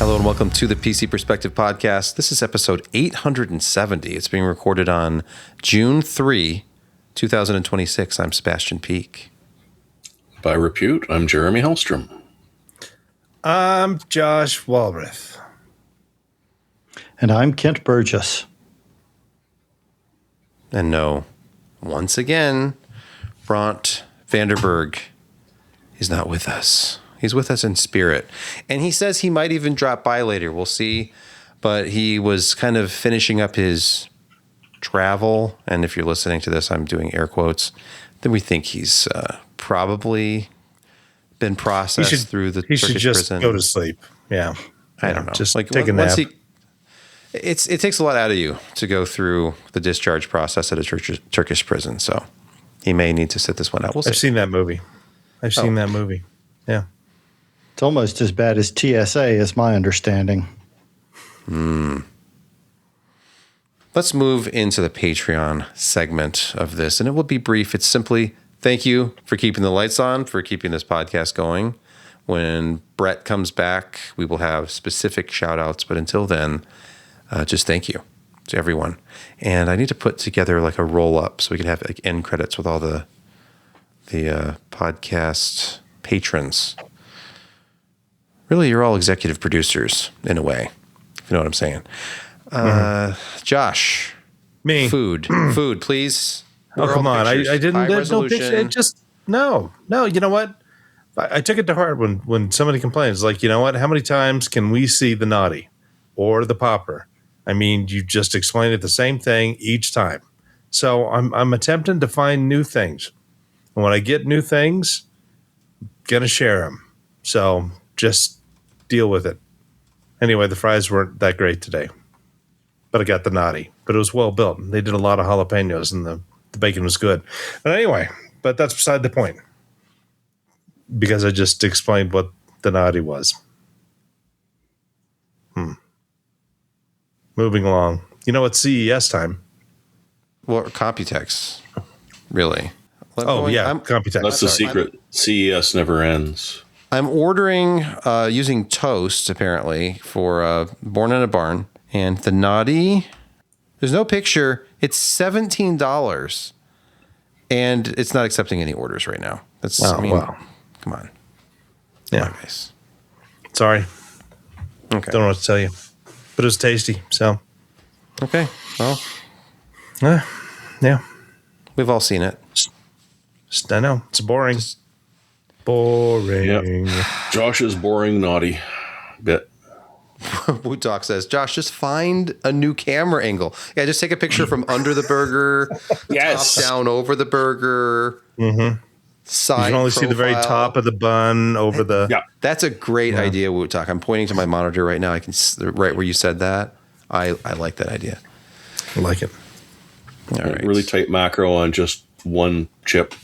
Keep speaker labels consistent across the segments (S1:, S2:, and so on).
S1: Hello and welcome to the PC Perspective Podcast. This is episode 870. It's being recorded on June 3, 2026. I'm Sebastian Peak.
S2: By repute, I'm Jeremy Hellstrom.
S3: I'm Josh Walrath.
S4: And I'm Kent Burgess.
S1: And no, once again, Bront Vanderberg is not with us. He's with us in spirit. And he says he might even drop by later. We'll see. But he was kind of finishing up his travel. And if you're listening to this, I'm doing air quotes. Then we think he's probably been processed through the Turkish prison. He should just
S3: go to sleep. Yeah.
S1: I don't know.
S3: Just like take a nap.
S1: It takes a lot out of you to go through the discharge process at a Turkish prison. So he may need to sit this one out. We'll see.
S3: I've seen that movie. Yeah.
S4: It's almost as bad as TSA, is my understanding.
S1: Let's move into the Patreon segment of this, and it will be brief. It's simply thank you for keeping the lights on, for keeping this podcast going. When Brett comes back, we will have specific shout-outs, but until then, just thank you to everyone. And I need to put together like a roll-up so we can have like end credits with all the podcast patrons. Really, you're all executive producers in a way, if you know what I'm saying. Josh.
S3: Me.
S1: Food, please.
S3: Oh, come on. I didn't. There's no picture. It just, no. You know what? I took it to heart when somebody complains, like, you know what? How many times can we see the naughty or the popper? I mean, you just explain it the same thing each time. So I'm attempting to find new things. And when I get new things, I'm going to share them. So just deal with it. Anyway, the fries weren't that great today, but I got the naughty. But it was well built. They did a lot of jalapenos, and the bacon was good. But anyway, that's beside the point, because I just explained what the naughty was. Moving along. You know, it's CES time.
S1: Well, Computex, really.
S3: Computex.
S2: That's the secret. CES never ends.
S1: I'm ordering using Toast, apparently, for Born in a Barn. And the naughty, there's no picture. It's $17. And it's not accepting any orders right now. Come on.
S3: Yeah.
S1: Come on, guys.
S3: Sorry.
S1: Okay.
S3: Don't know what to tell you. But it was tasty, so.
S1: Okay. Well.
S3: Yeah.
S1: We've all seen it.
S3: I know. It's boring. Boring.
S2: Yep. Josh's boring naughty bit.
S1: Wootalk says, Josh, just find a new camera angle. Yeah, just take a picture from under the burger.
S2: Yes.
S1: Top down over the burger. Mm-hmm. Side
S3: you can only see the very top of the bun over the...
S2: Yeah.
S1: That's a great idea, Wootalk. I'm pointing to my monitor right now. I can right where you said that. I like that idea.
S3: I like it.
S1: All right.
S2: Really tight macro on just one chip.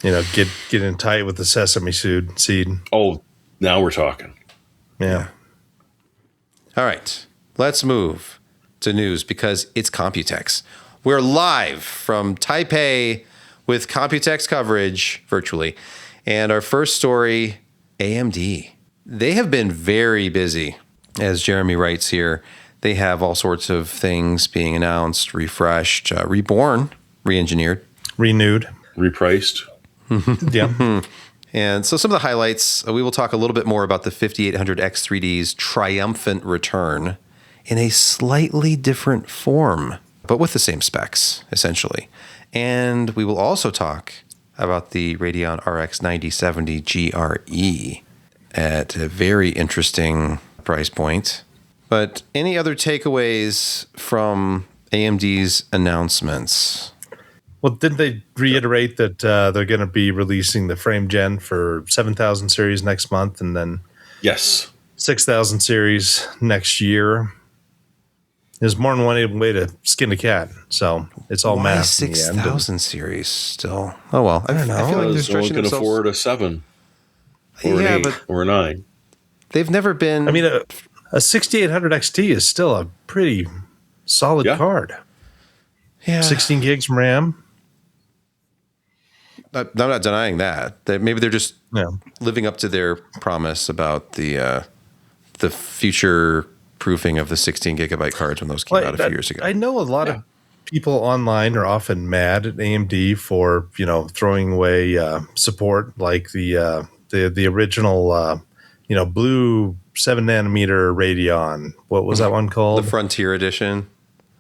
S3: You know, get in tight with the sesame seed.
S2: Oh, now we're talking.
S3: Yeah.
S1: All right. Let's move to news because it's Computex. We're live from Taipei with Computex coverage virtually. And our first story, AMD. They have been very busy, as Jeremy writes here. They have all sorts of things being announced, refreshed, reborn, re-engineered.
S3: Renewed.
S2: Repriced.
S3: Yeah.
S1: And so some of the highlights, we will talk a little bit more about the 5800X3D's triumphant return in a slightly different form, but with the same specs, essentially. And we will also talk about the Radeon RX 9070 GRE at a very interesting price point. But any other takeaways from AMD's announcements?
S3: Well, didn't they reiterate that they're going to be releasing the frame gen for 7000 series next month and then
S2: Yes.
S3: 6000 series next year? There's more than one way to skin a cat, so it's all math.
S1: 6,000 series still? Oh, well. I don't know. I feel like they're
S2: Because no one
S1: stretching
S2: can
S1: themselves.
S2: afford a 7 or an 8 or a 9.
S1: They've never been...
S3: I mean, a 6800 XT is still a pretty solid card.
S1: Yeah.
S3: 16 gigs RAM.
S1: I'm not denying that. Maybe they're just living up to their promise about the future proofing of the 16 gigabyte cards when those came out a few years ago.
S3: I know a lot of people online are often mad at AMD for throwing away support like the original blue 7 nanometer Radeon. What was that one called?
S1: The Frontier Edition.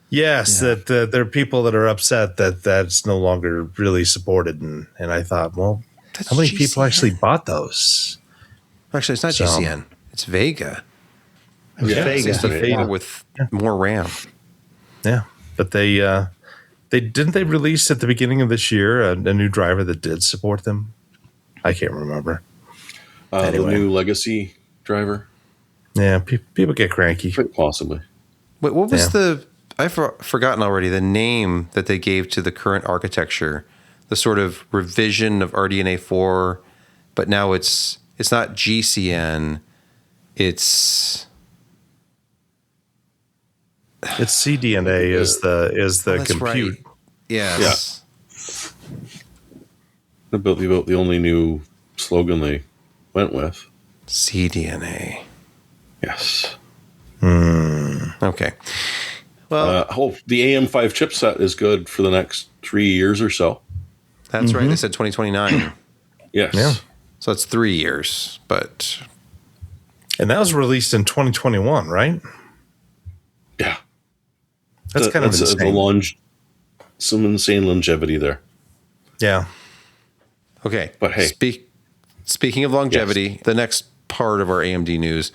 S3: Yes, that there are people that are upset that that's no longer really supported, and I thought, well, how many people actually bought those?
S1: Actually, it's not GCN. It's Vega.
S4: It was Vega.
S1: It's the Vega with more RAM.
S3: Yeah, but they didn't they release at the beginning of this year a new driver that did support them? I can't remember.
S2: Anyway. The new legacy driver.
S3: Yeah, people get cranky.
S2: Possibly.
S1: Wait, what was I've forgotten already the name that they gave to the current architecture, the sort of revision of RDNA 4, but now it's not GCN, it's
S3: CDNA is the compute.
S1: Right. Yes.
S2: Yeah. About the only new slogan they went with.
S1: CDNA.
S2: Yes.
S1: Okay. Well,
S2: the AM5 chipset is good for the next 3 years or so.
S1: That's right. They said 2029.
S2: Yes.
S3: Yeah.
S1: So that's 3 years, but.
S3: And that was released in 2021, right?
S2: Yeah.
S3: That's kind of insane.
S2: Some insane longevity there.
S3: Yeah.
S1: Okay.
S2: But hey.
S1: Speaking of longevity, the next part of our AMD news,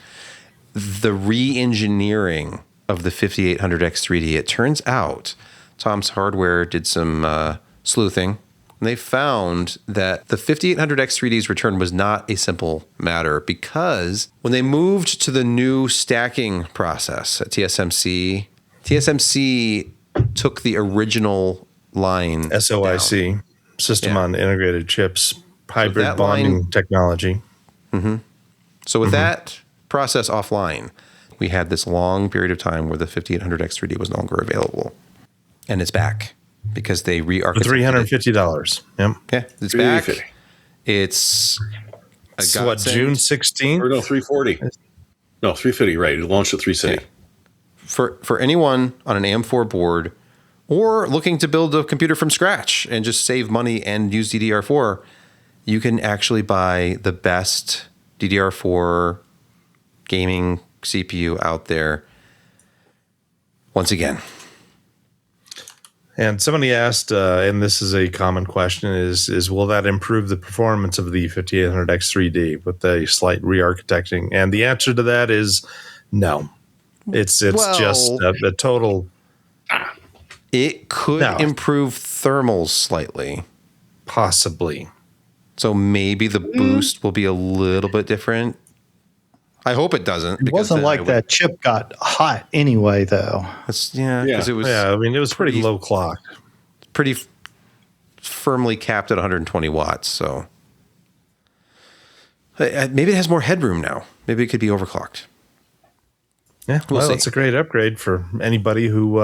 S1: the re-engineering of the 5800X3D. It turns out Tom's Hardware did some sleuthing, and they found that the 5800X3D's return was not a simple matter because when they moved to the new stacking process at TSMC took the original line
S3: SOIC,
S1: down.
S3: System on Integrated Chips, hybrid bonding technology.
S1: Mm-hmm. So with that process offline, we had this long period of time where the 5800X3D was no longer available. And it's back because they re-architected
S3: $350. Yep.
S1: Yeah, it's back. It's
S3: what, June 16th?
S2: Or no, 340. No, 350, right. It launched at 360.
S1: Yeah. For anyone on an AM4 board or looking to build a computer from scratch and just save money and use DDR4, you can actually buy the best DDR4 gaming CPU out there once again.
S3: And somebody asked, and this is a common question, is will that improve the performance of the 5800X3D with a slight re-architecting? And the answer to that is no. It's just a total.
S1: It could improve thermals slightly.
S3: Possibly.
S1: So maybe the boost will be a little bit different. I hope it doesn't.
S4: It wasn't like that chip got hot anyway, though.
S1: Because it was.
S3: Yeah, I mean, it was pretty low clocked.
S1: Pretty firmly capped at 120 watts. So maybe it has more headroom now. Maybe it could be overclocked.
S3: Yeah, well, it's a great upgrade for anybody who,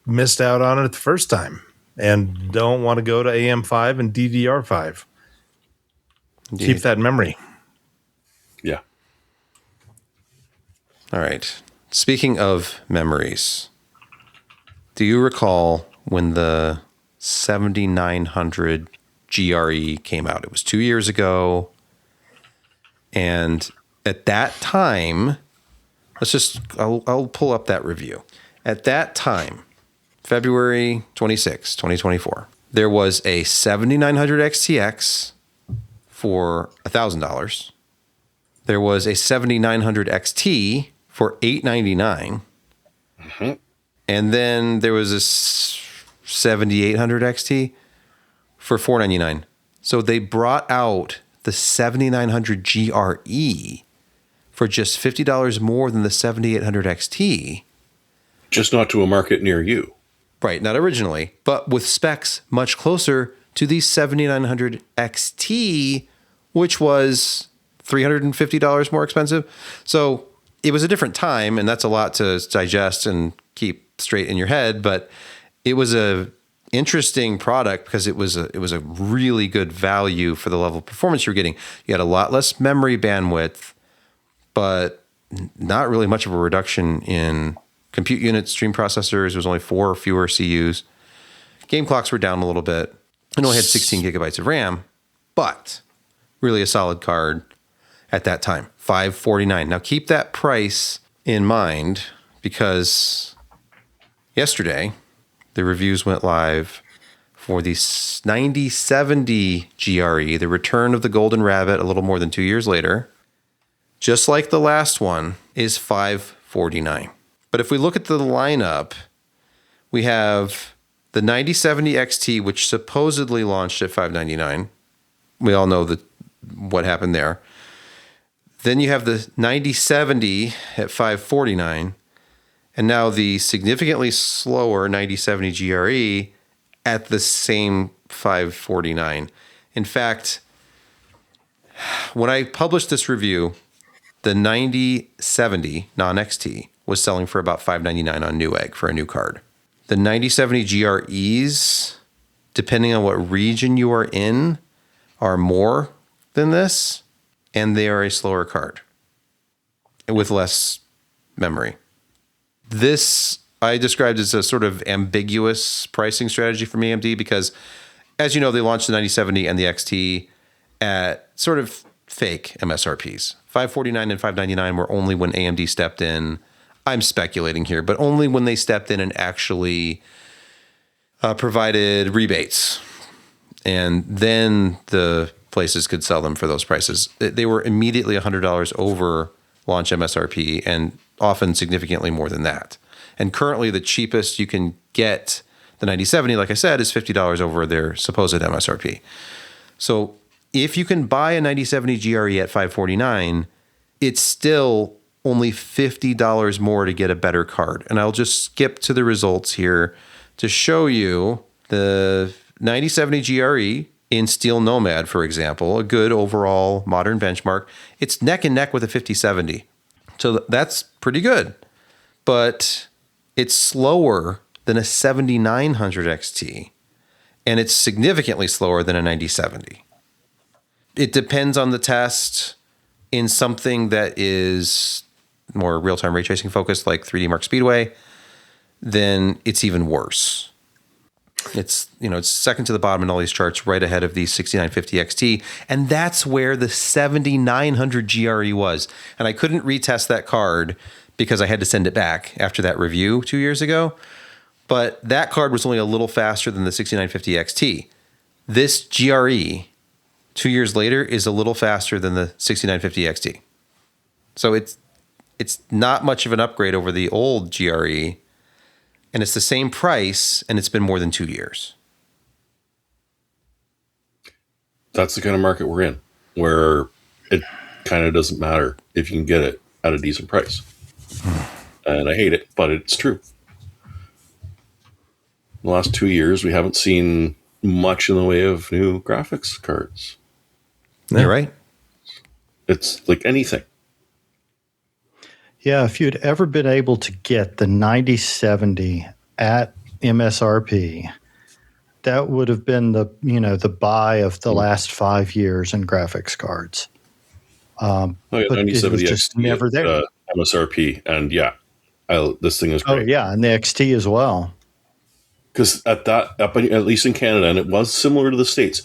S3: missed out on it the first time and don't want to go to AM5 and DDR5. Indeed. Keep that memory.
S2: Yeah.
S1: All right. Speaking of memories, do you recall when the 7900 GRE came out? It was 2 years ago. And at that time, I'll pull up that review. At that time, February 26, 2024, there was a 7900 XTX for $1,000. There was a 7900 XT for $899. Mm-hmm. And then there was a 7800 XT for $499. So they brought out the 7900 GRE for just $50 more than the 7800 XT.
S2: Just not to a market near you.
S1: Right, not originally, but with specs much closer to the 7900 XT, which was $350 more expensive. So it was a different time, and that's a lot to digest and keep straight in your head, but it was a interesting product because it was a really good value for the level of performance you're getting. You had a lot less memory bandwidth, but not really much of a reduction in compute units, stream processors. There was only 4 fewer CUs. Game clocks were down a little bit. It only had 16 gigabytes of RAM, but really a solid card at that time, $549. Now keep that price in mind because yesterday the reviews went live for the 9070 GRE, the return of the Golden Rabbit a little more than 2 years later. Just like the last one, is $549. But if we look at the lineup, we have the 9070 XT, which supposedly launched at $599. We all know what happened there. Then you have the 9070 at $549, and now the significantly slower 9070 GRE at the same $549. In fact, when I published this review, the 9070 non-XT was selling for about $599 on Newegg for a new card. The 9070 GREs, depending on what region you are in, are more than this, and they are a slower card with less memory. This I described as a sort of ambiguous pricing strategy from AMD because, as you know, they launched the 9070 and the XT at sort of fake MSRPs. $549 and $599 were only when AMD stepped in. I'm speculating here, but only when they stepped in and actually provided rebates. And then the places could sell them for those prices. They were immediately $100 over launch MSRP and often significantly more than that. And currently the cheapest you can get the 9070, like I said, is $50 over their supposed MSRP. So if you can buy a 9070 GRE at $549, it's still only $50 more to get a better card. And I'll just skip to the results here to show you the 9070 GRE in Steel Nomad, for example, a good overall modern benchmark. It's neck and neck with a 5070. So that's pretty good. But it's slower than a 7900 XT, and it's significantly slower than a 9070. It depends on the test. In something that is more real-time ray tracing focused, like 3D Mark Speedway, then it's even worse. It's second to the bottom in all these charts, right ahead of the 6950 XT, and that's where the 7900 GRE was. And I couldn't retest that card because I had to send it back after that review 2 years ago. But that card was only a little faster than the 6950 XT. This GRE 2 years later is a little faster than the 6950 XT. So it's not much of an upgrade over the old GRE, and it's the same price, and it's been more than 2 years.
S2: That's the kind of market we're in, where it kind of doesn't matter if you can get it at a decent price. And I hate it, but it's true. In the last 2 years, we haven't seen much in the way of new graphics cards.
S1: You're right.
S2: It's like anything.
S4: Yeah, if you'd ever been able to get the 9070 at MSRP, that would have been the buy of the last 5 years in graphics cards. But it was just never there.
S2: MSRP, and this thing is great.
S4: Oh yeah, and the XT as well.
S2: Because at least in Canada, and it was similar to the States,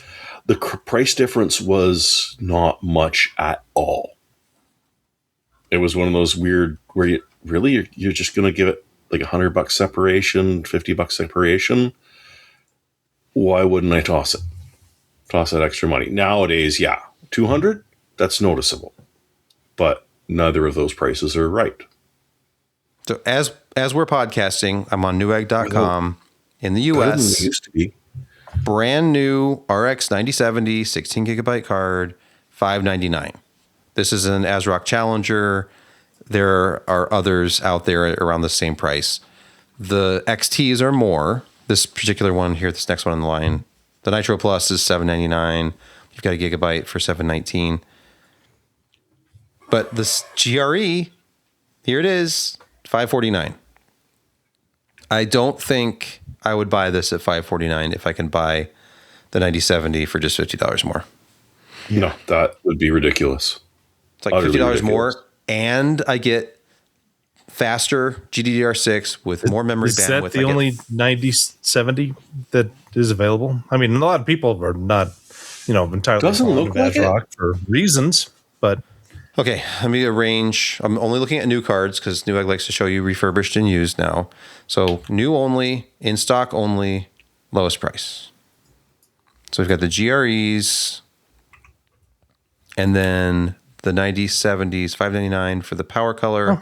S2: the price difference was not much at all. It was one of those weird where you're just going to give it like $100 separation, $50 separation. Why wouldn't I toss it? Toss that extra money. Nowadays, $200, that's noticeable. But neither of those prices are right.
S1: So as we're podcasting, I'm on Newegg.com in the US.
S2: It used to be.
S1: Brand new RX 9070 16 gigabyte card, $599. This is an ASRock Challenger. There are others out there around the same price. The XTs are more. This particular one here, this next one in the line, the Nitro Plus is $799. You've got a gigabyte for $719. But this GRE, here it is, $549. I don't think I would buy this at $549 if I can buy the 9070 for just $50 more.
S2: Yeah. No, that would be ridiculous.
S1: It's like $50 more, and I get faster GDDR6 with more memory bandwidth.
S3: Is that the only 9070 that is available? I mean, a lot of people are not, entirely
S2: doesn't look like it
S3: for reasons, but
S1: okay, let me arrange. I'm only looking at new cards because Newegg likes to show you refurbished and used now. So new only, in stock only, lowest price. So we've got the GREs, and then the 9070s, $599 for the Power Color,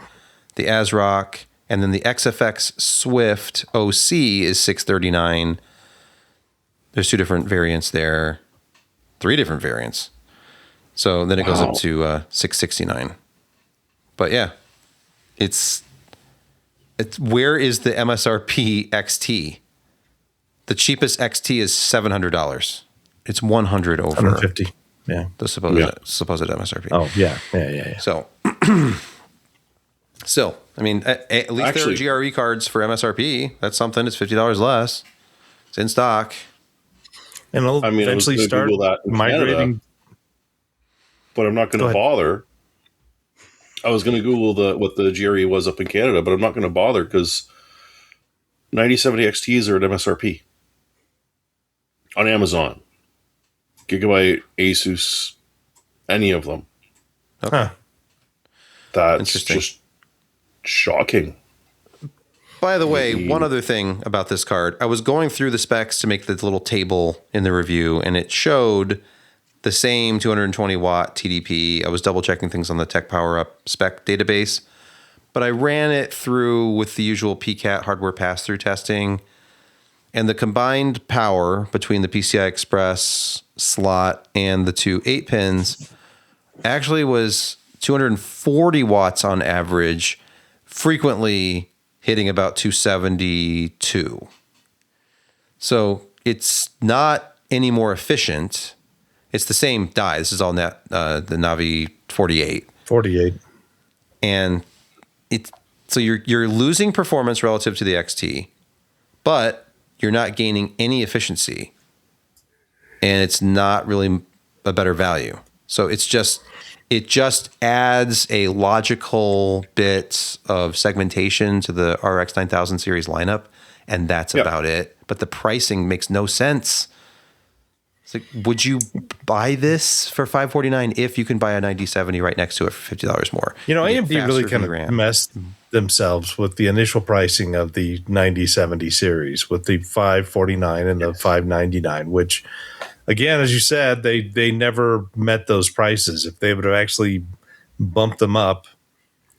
S1: the ASRock, and then the XFX Swift OC is $639. There's 2 different variants there, 3 different variants. So then it goes up to $669. But yeah, it's where is the MSRP XT? The cheapest XT is $700. It's $100 over
S3: $150. Yeah,
S1: the supposed MSRP.
S3: Oh yeah.
S1: So, still, I mean, at least
S2: actually,
S1: there are GRE cards for MSRP. That's something. It's $50 less. It's in stock,
S3: and it'll eventually start migrating.
S2: Canada, but I'm not going to bother. I was going to Google what the GRE was up in Canada, but I'm not going to bother because 9070 XTs are at MSRP on Amazon, Gigabyte, Asus, any of them.
S1: Okay. Huh.
S2: That's just shocking.
S1: By the way, one other thing about this card, I was going through the specs to make the little table in the review, and it showed the same 220 watt TDP. I was double checking things on the Tech Power Up spec database, but I ran it through with the usual PCAT hardware pass-through testing, and the combined power between the PCI Express slot and the 2 8-pins actually was 240 watts on average, frequently hitting about 272. So it's not any more efficient. It's the same die. This is all the Navi 48.
S3: 48.
S1: And so you're losing performance relative to the XT, but you're not gaining any efficiency. And it's not really a better value. So it just adds a logical bit of segmentation to the RX 9000 series lineup, and that's about it. But the pricing makes no sense. It's like, would you buy this for $549 if you can buy a 9070 right next to it for $50 more?
S3: AMD really kind of messed themselves with the initial pricing of the 9070 series with the $549 and the $599, which, again, as you said, they never met those prices. If they would have actually bumped them up,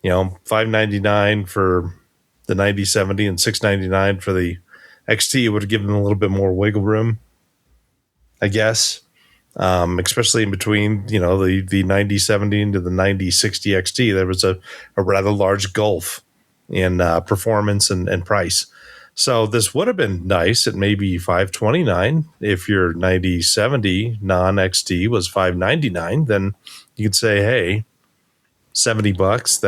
S3: $599 for the 9070 and $699 for the XT, it would have given them a little bit more wiggle room, I guess, especially in between, the 9070 into the 9060 XT. There was a rather large gulf in performance and price. So this would have been nice at maybe $529. If your 9070 non-XT was $599, then you could say, hey, $70,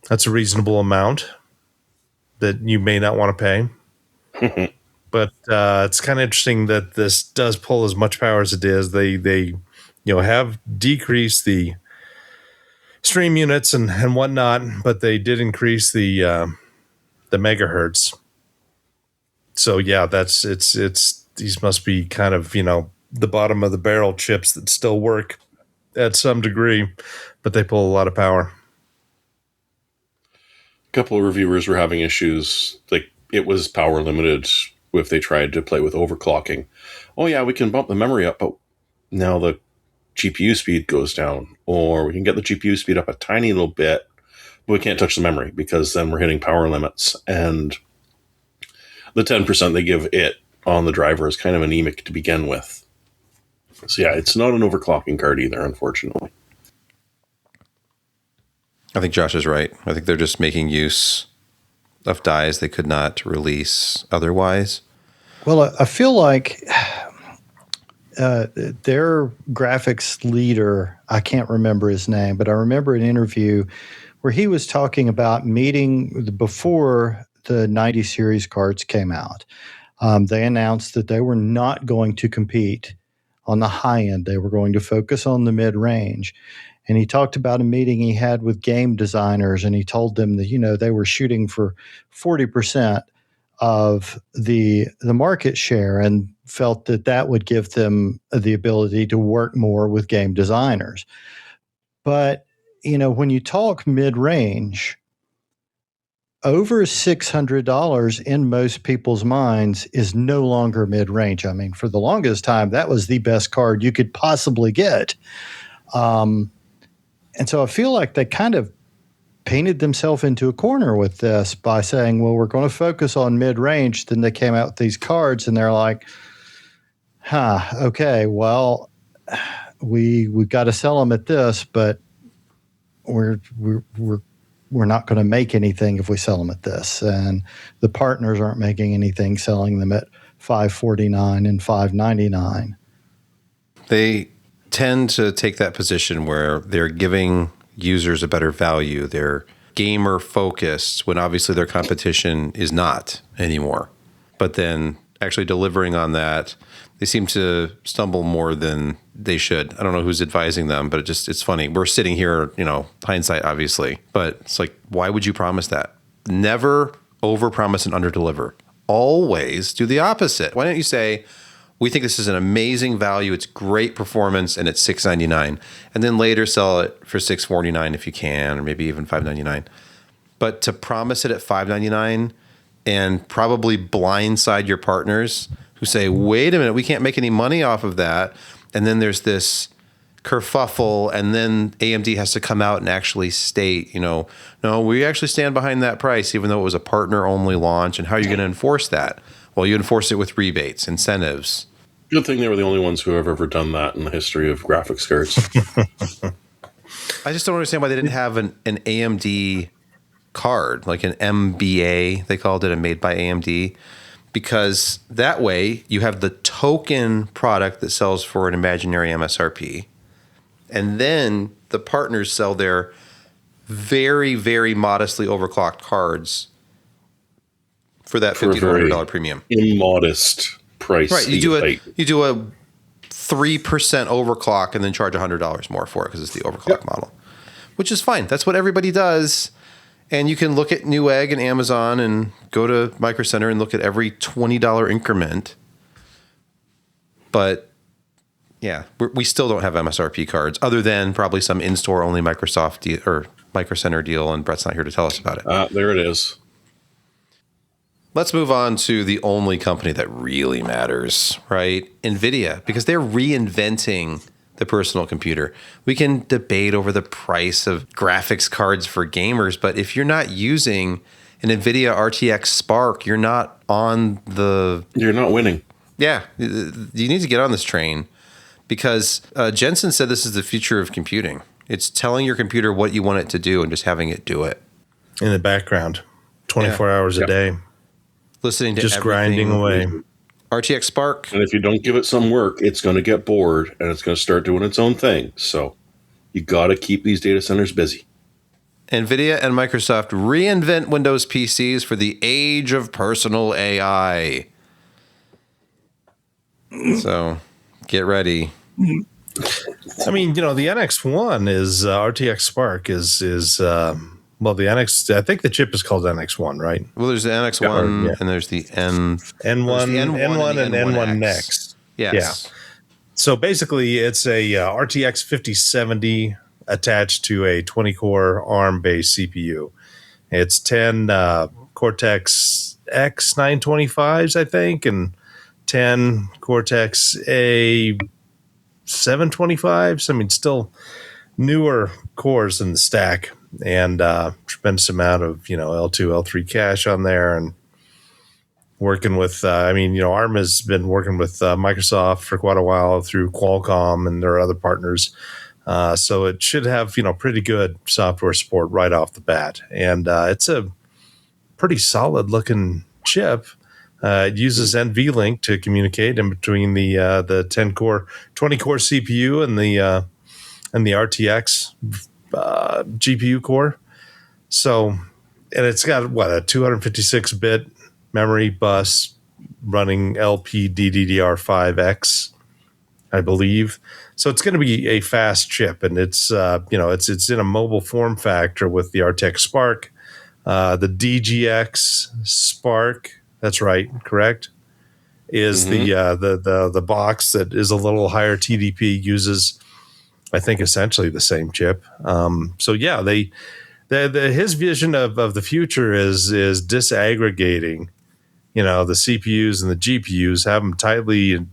S3: that's a reasonable amount that you may not want to pay. But it's kind of interesting that this does pull as much power as it is. They have decreased the stream units and whatnot, but they did increase the megahertz. So yeah, it's these must be kind of the bottom of the barrel chips that still work at some degree, but they pull a lot of power.
S2: A couple of reviewers were having issues, like it was power limited if they tried to play with overclocking. Oh yeah, we can bump the memory up, but now the GPU speed goes down, or we can get the GPU speed up a tiny little bit, but we can't touch the memory because then we're hitting power limits, and the 10% they give it on the driver is kind of anemic to begin with. So yeah, it's not an overclocking card either, unfortunately.
S1: I think Josh is right. I think they're just making use of dies they could not release otherwise.
S4: Well, I feel like their graphics leader, I can't remember his name, but I remember an interview where he was talking about meeting before the 90 series cards came out, they announced that they were not going to compete on the high end. They were going to focus on the mid range. And he talked about a meeting he had with game designers, and he told them that, they were shooting for 40% of the market share, and felt that would give them the ability to work more with game designers. But, when you talk mid-range, over $600 in most people's minds is no longer mid-range. I mean, for the longest time, that was the best card you could possibly get. And so I feel like they kind of painted themselves into a corner with this by saying, well, we're going to focus on mid-range. Then they came out with these cards, and they're like, okay, well, we've got to sell them at this, but we're not going to make anything if we sell them at this. And the partners aren't making anything selling them at $549 and $599.
S1: They tend to take that position where they're giving users a better value. They're gamer focused when obviously their competition is not anymore. But then actually delivering on that, they seem to stumble more than they should. I don't know who's advising them, but it's funny. We're sitting here, hindsight, obviously, but it's like, why would you promise that? Never overpromise and underdeliver. Always do the opposite. Why don't you say, we think this is an amazing value, it's great performance, and it's $699, and then later sell it for $649 if you can, or maybe even $599. But to promise it at $599 and probably blindside your partners who say, wait a minute, we can't make any money off of that, and then there's this kerfuffle, and then AMD has to come out and actually state, no, we actually stand behind that price, even though it was a partner-only launch, and how are you going to enforce that? Well, you enforce it with rebates, incentives.
S2: Good thing they were the only ones who have ever done that in the history of graphics cards.
S1: I just don't understand why they didn't have an AMD card, like an MBA, they called it, a made by AMD, because that way you have the token product that sells for an imaginary MSRP, and then the partners sell their very, very modestly overclocked cards for that $1,500 premium.
S2: Immodest price.
S1: Right. You do a 3% overclock and then charge $100 more for it because it's the overclock model, which is fine. That's what everybody does. And you can look at Newegg and Amazon and go to Micro Center and look at every $20 increment. But yeah, we still don't have MSRP cards other than probably some in-store only Microsoft or Micro Center deal. And Brett's not here to tell us about it.
S2: There it is.
S1: Let's move on to the only company that really matters, right? NVIDIA, because they're reinventing the personal computer. We can debate over the price of graphics cards for gamers, but if you're not using an NVIDIA RTX Spark, you're not winning. Yeah, you need to get on this train because Jensen said this is the future of computing. It's telling your computer what you want it to do and just having it do it.
S3: In the background, 24 hours a day.
S1: Listening to
S3: just
S1: everything.
S3: Grinding away.
S1: RTX Spark.
S2: And if you don't give it some work, it's going to get bored and it's going to start doing its own thing. So you got to keep these data centers busy.
S1: NVIDIA and Microsoft reinvent Windows PCs for the age of personal AI. So get ready.
S3: I mean, the NX1 is RTX Spark is well, the NX, I think the chip is called NX1, right?
S1: Well, there's the NX1 and there's the N1 and
S3: N1 Next.
S1: Yes.
S3: Yeah. So basically, it's a RTX 5070 attached to a 20-core ARM-based CPU. It's 10 Cortex X 925s, I think, and 10 Cortex A 725s. I mean, still newer cores in the stack. And tremendous amount of L2, L3 cache on there, and working with ARM has been working with Microsoft for quite a while through Qualcomm and their other partners, so it should have pretty good software support right off the bat, and it's a pretty solid looking chip. It uses NVLink to communicate in between the 10-core, 20-core CPU and the RTX GPU core. So and it's got what, a 256-bit memory bus running LPDDR5X, I believe. So it's going to be a fast chip, and it's it's in a mobile form factor with the RTX Spark, the DGX Spark. That's right, correct? Is the box that is a little higher TDP, uses, I think, essentially the same chip. So yeah, his vision of the future is disaggregating, the CPUs and the GPUs, have them tightly,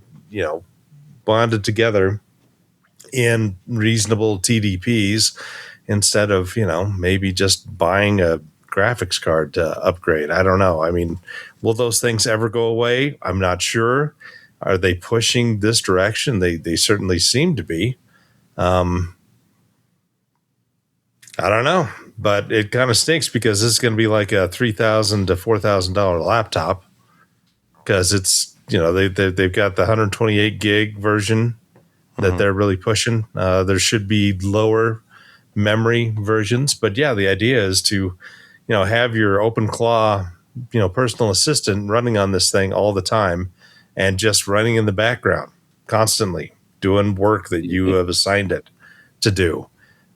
S3: bonded together in reasonable TDPs instead of, maybe just buying a graphics card to upgrade. I don't know. I mean, will those things ever go away? I'm not sure. Are they pushing this direction? They certainly seem to be. I don't know, but it kind of stinks because this is going to be like a $3,000 to $4,000 laptop, because it's, they've got the 128 gig version that they're really pushing. There should be lower memory versions, but yeah, the idea is to, have your OpenClaw, personal assistant running on this thing all the time and just running in the background constantly, doing work that you have assigned it to do.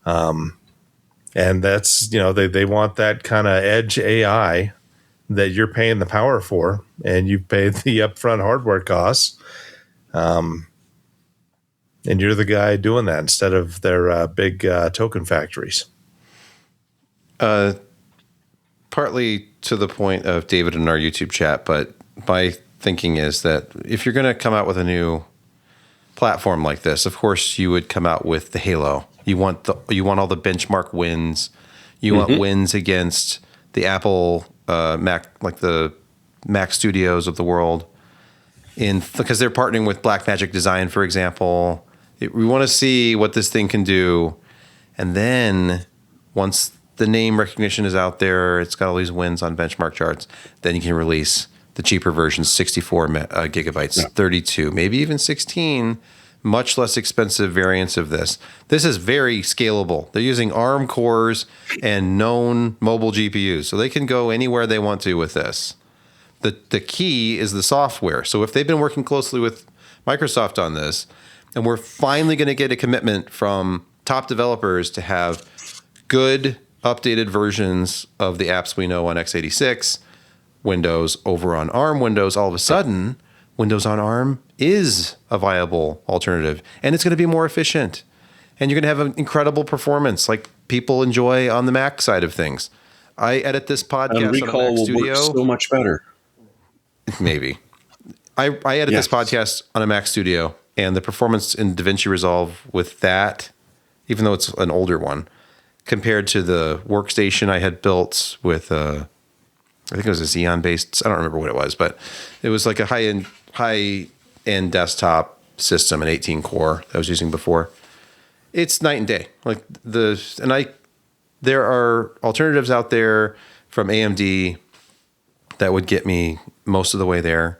S3: And that's, they want that kind of edge AI that you're paying the power for, and you pay the upfront hardware costs. And you're the guy doing that instead of their big token factories.
S1: Partly to the point of David in our YouTube chat, but my thinking is that if you're going to come out with a new platform like this, of course you would come out with the Halo. You want all the benchmark wins. You want wins against the Apple Mac, like the Mac Studios of the world, because they're partnering with Blackmagic Design, for example. We want to see what this thing can do, and then once the name recognition is out there, it's got all these wins on benchmark charts, then you can release the cheaper versions, 64 gigabytes, 32, maybe even 16, much less expensive variants of this. This is very scalable. They're using ARM cores and known mobile GPUs, so they can go anywhere they want to with this. The key is the software. So if they've been working closely with Microsoft on this, and we're finally going to get a commitment from top developers to have good updated versions of the apps we know on x86 Windows over on ARM Windows, all of a sudden, Windows on ARM is a viable alternative, and it's going to be more efficient, and you're going to have an incredible performance like people enjoy on the Mac side of things. I edit this podcast
S2: and recall
S1: on a Mac
S2: will
S1: Studio.
S2: Work so much better.
S1: Maybe. I edit this podcast on a Mac Studio, and the performance in DaVinci Resolve with that, even though it's an older one, compared to the workstation I had built with I think it was a Xeon based, I don't remember what it was, but it was like a high end desktop system, an 18 core that I was using before. It's night and day. There are alternatives out there from AMD that would get me most of the way there,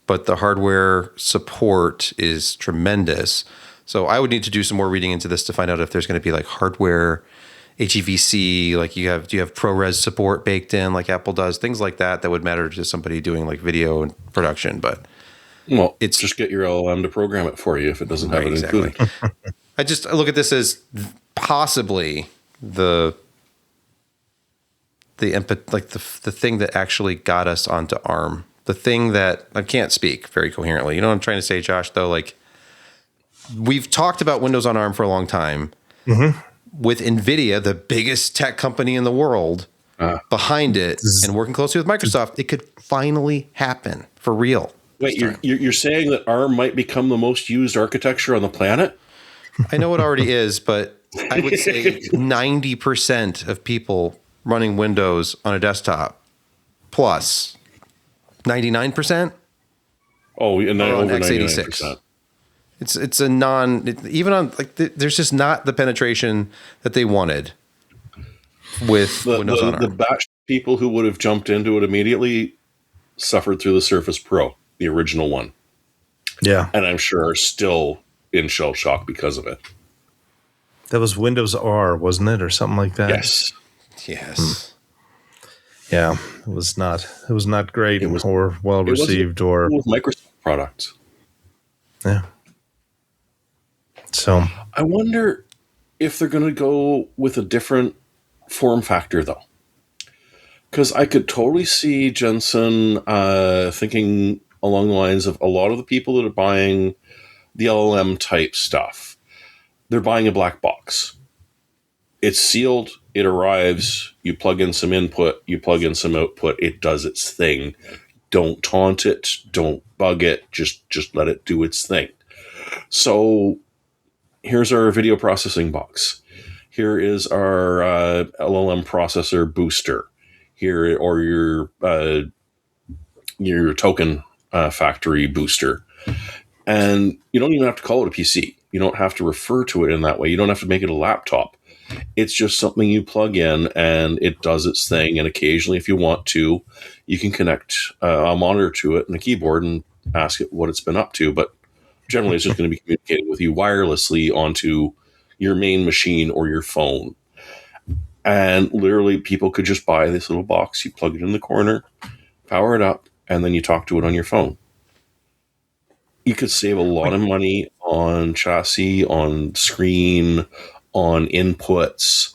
S1: but the hardware support is tremendous. So I would need to do some more reading into this to find out if there's going to be like hardware HEVC, like do you have ProRes support baked in like Apple does, things like that would matter to somebody doing like video and production. But
S2: it's just get your LLM to program it for you if it doesn't have it included.
S1: I look at this as possibly the thing that actually got us onto ARM. The thing that I can't speak very coherently. You know what I'm trying to say, Josh, though? Like, we've talked about Windows on ARM for a long time. With NVIDIA, the biggest tech company in the world, behind it and working closely with Microsoft, it could finally happen for real.
S2: Wait, you're saying that ARM might become the most used architecture on the planet?
S1: I know it already is, but I would say 90% of people running Windows on a desktop, plus 99%.
S2: Oh, and then over
S1: x86.
S2: 99%.
S1: It's a even on like there's just not the penetration that they wanted with Windows on ARM.
S2: The batch people who would have jumped into it immediately suffered through the Surface Pro, the original one.
S3: Yeah,
S2: and I'm sure are still in shell shock because of it.
S3: That was Windows R, wasn't it, or something like that?
S2: Yes.
S3: Yeah, it was not great or well received or
S2: Microsoft products.
S3: Yeah. So
S2: I wonder if they're going to go with a different form factor, though. Because I could totally see Jensen thinking along the lines of a lot of the people that are buying the LLM type stuff, they're buying a black box. It's sealed, it arrives, you plug in some input, you plug in some output, it does its thing. Don't taunt it, don't bug it, just let it do its thing. So here's our video processing box. Here is our LLM processor booster. Here, or your token factory booster. And you don't even have to call it a PC. You don't have to refer to it in that way. You don't have to make it a laptop. It's just something you plug in and it does its thing. And occasionally, if you want to, you can connect a monitor to it and a keyboard and ask it what it's been up to. But generally, it's just going to be communicating with you wirelessly onto your main machine or your phone. And literally, people could just buy this little box. You plug it in the corner, power it up, and then you talk to it on your phone. You could save a lot of money on chassis, on screen, on inputs.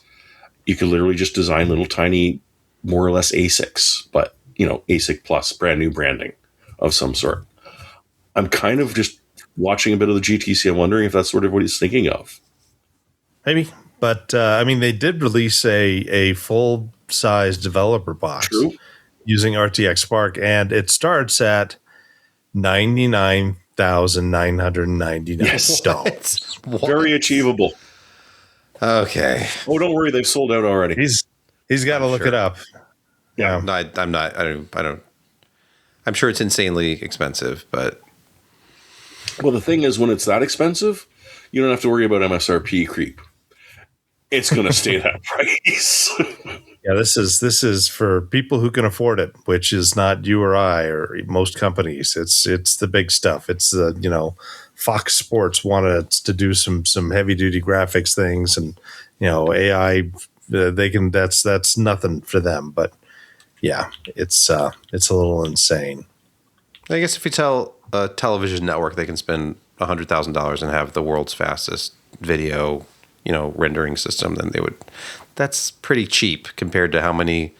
S2: You could literally just design little tiny, more or less ASICs, but, ASIC plus brand new branding of some sort. I'm kind of just watching a bit of the GTC. I'm wondering if that's sort of what he's thinking of.
S3: Maybe. But, they did release a full-size developer box using RTX Spark, and it starts at $99,999.
S2: Very achievable.
S1: Okay.
S2: Oh, don't worry, they've sold out already.
S3: He's got to look it up.
S1: Yeah. No, I'm not. I don't. I'm sure it's insanely expensive, but.
S2: Well, the thing is, when it's that expensive, you don't have to worry about MSRP creep. It's going to stay that price.
S3: Yeah, this is for people who can afford it, which is not you or I or most companies. It's the big stuff. It's the Fox Sports wanted to do some heavy duty graphics things, and AI they can. That's nothing for them. But yeah, it's a little insane.
S1: I guess if you tell a television network they can spend $100,000 and have the world's fastest video rendering system, then they would. That's pretty cheap compared to how many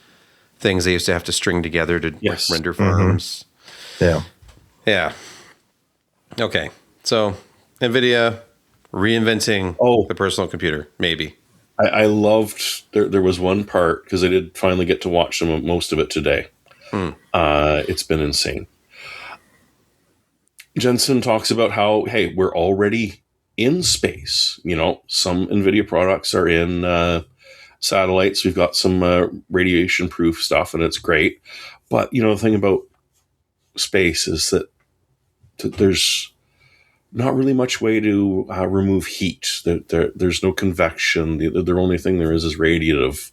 S1: things they used to have to string together to render farms.
S3: Mm-hmm.
S1: Yeah. Okay. So NVIDIA reinventing the personal computer, maybe.
S2: I loved, there was one part, because I did finally get to watch most of it today. It's been insane. Jensen talks about how, hey, we're already in space. Some NVIDIA products are in satellites. We've got some radiation-proof stuff, and it's great. But, the thing about space is that there's not really much way to remove heat. There's no convection. The only thing there is radiative.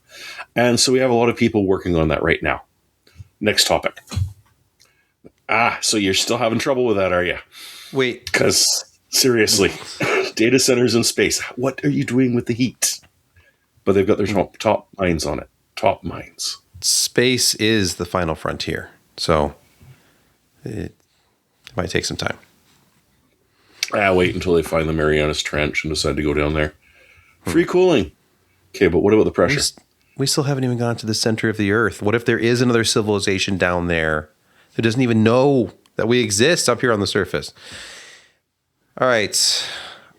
S2: And so we have a lot of people working on that right now. Next topic. So you're still having trouble with that, are you?
S1: Wait.
S2: Because, seriously, data centers in space, what are you doing with the heat? But they've got their top mines on it. Top mines.
S1: Space is the final frontier. So it might take some time.
S2: Wait until they find the Marianas Trench and decide to go down there. Free cooling. Okay, but what about the pressure?
S1: We still haven't even gone to the center of the Earth. What if there is another civilization down there that doesn't even know that we exist up here on the surface? All right.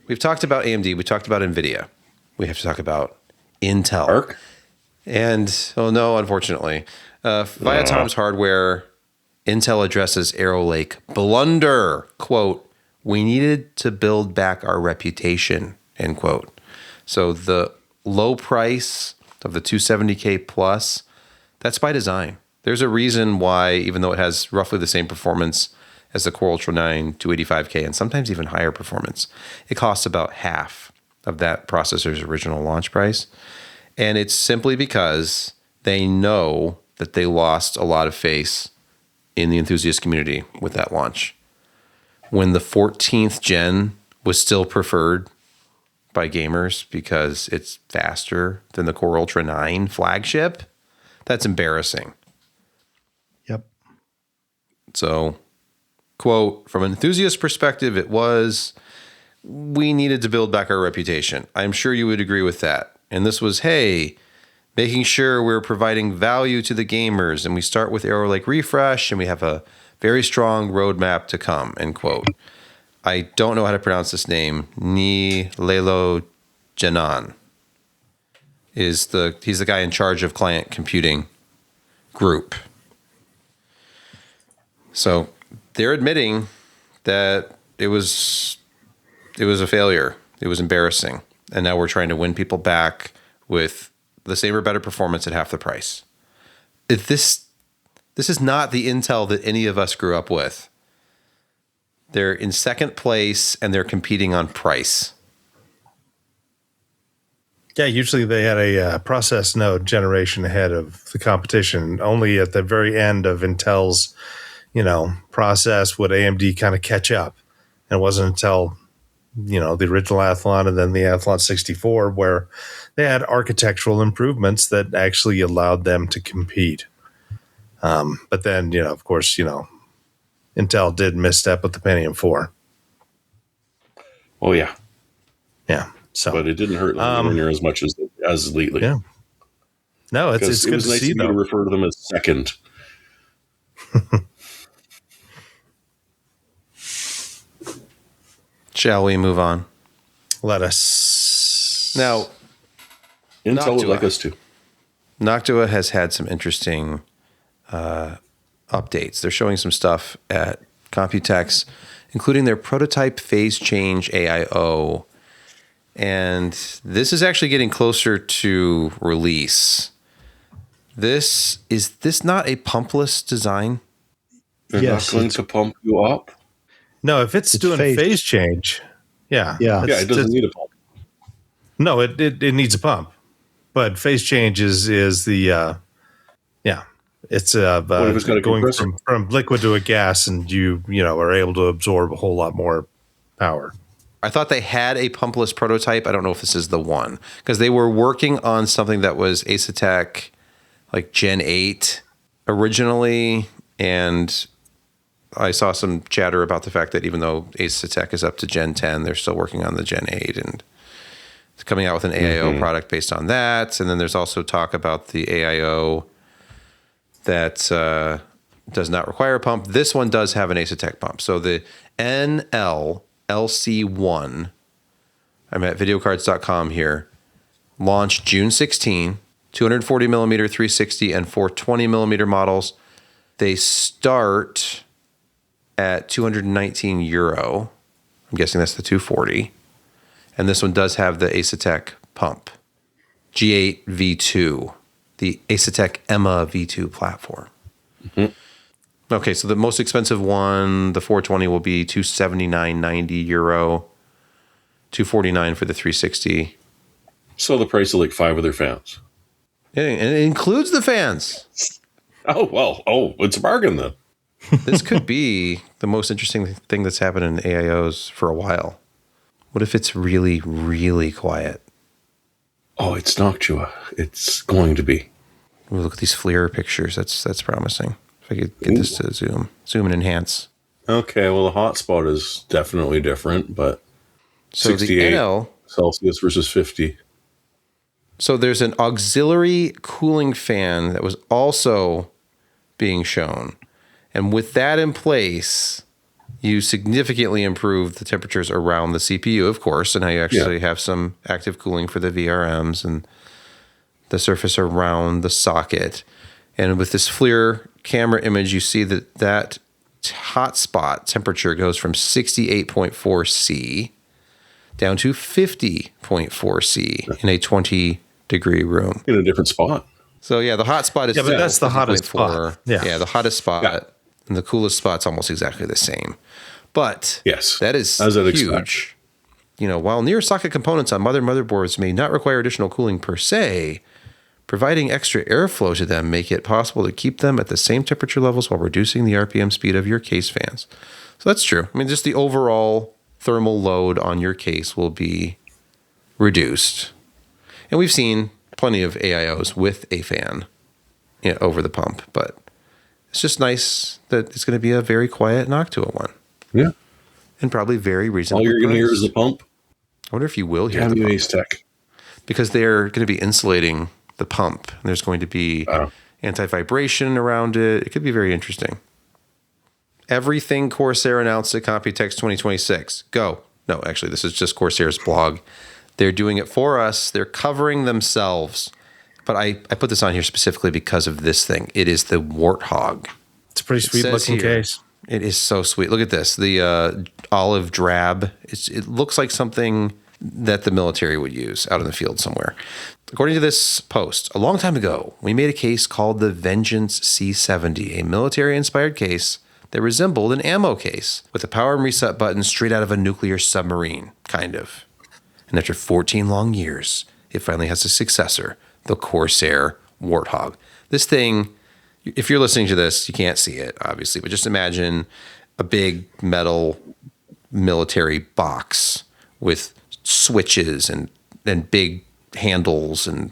S1: We've talked about AMD. We talked about NVIDIA. We have to talk about Intel.
S2: Arc?
S1: And, no, unfortunately. Via Tom's Hardware, Intel addresses Arrow Lake blunder. Quote, "We needed to build back our reputation," end quote. So the low price of the 270K plus, that's by design. There's a reason why, even though it has roughly the same performance as the Core Ultra 9 285K and sometimes even higher performance, it costs about half of that processor's original launch price. And it's simply because they know that they lost a lot of face in the enthusiast community with that launch. When the 14th gen was still preferred by gamers because it's faster than the Core Ultra 9 flagship, that's embarrassing. So, quote, from an enthusiast perspective, we needed to build back our reputation. I'm sure you would agree with that. And this was, hey, making sure we're providing value to the gamers. And we start with Arrow Lake Refresh, and we have a very strong roadmap to come, end quote. I don't know how to pronounce this name. Ni Lelo Janan he's the guy in charge of client computing group. So they're admitting that it was a failure. It was embarrassing. And now we're trying to win people back with the same or better performance at half the price. This is not the Intel that any of us grew up with. They're in second place and they're competing on price.
S3: Yeah, usually they had a process node generation ahead of the competition. Only at the very end of Intel's, process would AMD kind of catch up. And it wasn't until, the original Athlon and then the Athlon 64 where they had architectural improvements that actually allowed them to compete. But then, of course, Intel did misstep with the Pentium 4.
S2: Oh, yeah.
S3: Yeah. So,
S2: but it didn't hurt near as much as lately.
S3: Yeah. No, it's good to
S2: nice
S3: see,
S2: to refer to them as second.
S1: Shall we move on?
S3: Let us.
S1: Now,
S2: Intel would like us to.
S1: Noctua has had some interesting updates. They're showing some stuff at Computex, including their prototype phase change AIO. And this is actually getting closer to release. Is this not a pumpless design?
S2: They're not going to pump you up?
S3: No, if it's doing phase change, yeah.
S2: It doesn't need a pump.
S3: No, it needs a pump. But phase change is the it's
S2: what if it's got a
S3: going
S2: compressor?
S3: from liquid to a gas, and you are able to absorb a whole lot more power.
S1: I thought they had a pumpless prototype. I don't know if this is the one, because they were working on something that was Asetek like Gen 8 originally, and I saw some chatter about the fact that even though Asetek is up to Gen 10, they're still working on the Gen 8 and it's coming out with an AIO product based on that. And then there's also talk about the AIO that does not require a pump. This one does have an Asetek pump. So the NLLC1, I'm at videocards.com here, launched June 16, 240 millimeter 360 and 420 millimeter models. They start at 219 euro. I'm guessing that's the 240. And this one does have the Asetek pump. G8 V2, the Asetek Emma V2 platform. Mm-hmm. Okay, so the most expensive one, the 420, will be 279.90 euro, 249 for the 360.
S2: So the price of like 5 of their fans.
S1: And it includes the fans.
S2: Oh, well. Oh, it's a bargain then.
S1: This could be the most interesting thing that's happened in AIOs for a while. What if it's really, really quiet?
S2: Oh, it's Noctua. It's going to be.
S1: Ooh, look at these FLIR pictures. That's promising. If I could get this to zoom and enhance.
S2: Okay, well, the hotspot is definitely different, but
S1: so
S2: 68
S1: the NL,
S2: Celsius versus 50.
S1: So there's an auxiliary cooling fan that was also being shown. And with that in place, you significantly improve the temperatures around the CPU, of course, and now you actually have some active cooling for the VRMs and the surface around the socket. And with this FLIR camera image, you see that hotspot temperature goes from 68.4 C down to 50.4 C in a 20-degree room.
S2: In a different spot.
S1: So, yeah, the hotspot is
S3: but that's the hottest spot.
S1: Yeah, the hottest spot.
S2: Yeah.
S1: And the coolest spot's almost exactly the same. But
S2: yes,
S1: that is
S2: as I'd
S1: huge.
S2: Expect.
S1: While near socket components on motherboards may not require additional cooling per se, providing extra airflow to them make it possible to keep them at the same temperature levels while reducing the RPM speed of your case fans. So that's true. I mean, just the overall thermal load on your case will be reduced. And we've seen plenty of AIOs with a fan over the pump, but It's just nice that it's going to be a very quiet Noctua one.
S2: Yeah.
S1: And probably very reasonable.
S2: All you're going to hear is the pump.
S1: I wonder if you will hear
S2: Damn
S1: the
S2: you,
S1: pump.
S2: Ace Tech.
S1: Because they're going to be insulating the pump. And there's going to be anti-vibration around it. It could be very interesting. Everything Corsair announced at Computex 2026. Go. No, actually, this is just Corsair's blog. They're doing it for us. They're covering themselves. But I put this on here specifically because of this thing. It is the Warthog.
S3: It's a pretty sweet looking case.
S1: It is so sweet. Look at this. The olive drab. It looks like something that the military would use out in the field somewhere. According to this post, a long time ago, we made a case called the Vengeance C70, a military-inspired case that resembled an ammo case with a power and reset button straight out of a nuclear submarine, kind of. And after 14 long years, it finally has a successor, the Corsair Warthog. This thing, if you're listening to this, you can't see it, obviously, but just imagine a big metal military box with switches and big handles, and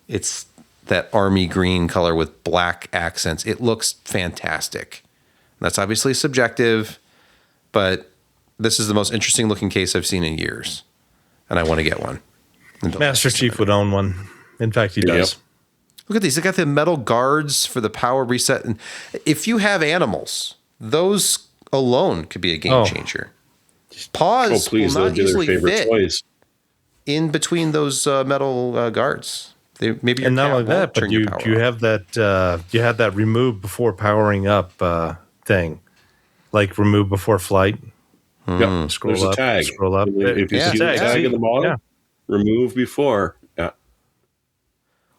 S1: it's that army green color with black accents. It looks fantastic. That's obviously subjective, but this is the most interesting looking case I've seen in years, and I want to get one.
S3: Master Chief would own one. In fact, he does.
S1: Look at these. They got the metal guards for the power reset. And if you have animals, those alone could be a game changer. Paws
S2: please,
S1: will not
S2: they'll do their
S1: easily
S2: favorite
S1: fit
S2: toys
S1: in betwing those metal guards. Maybe
S3: and not only that, but you have that you have that remove before powering up thing, like remove before flight.
S2: Yep.
S3: Scroll
S2: There's
S3: up,
S2: a tag.
S3: scroll up.
S2: If you see the tag in the bottom, remove before. Yeah.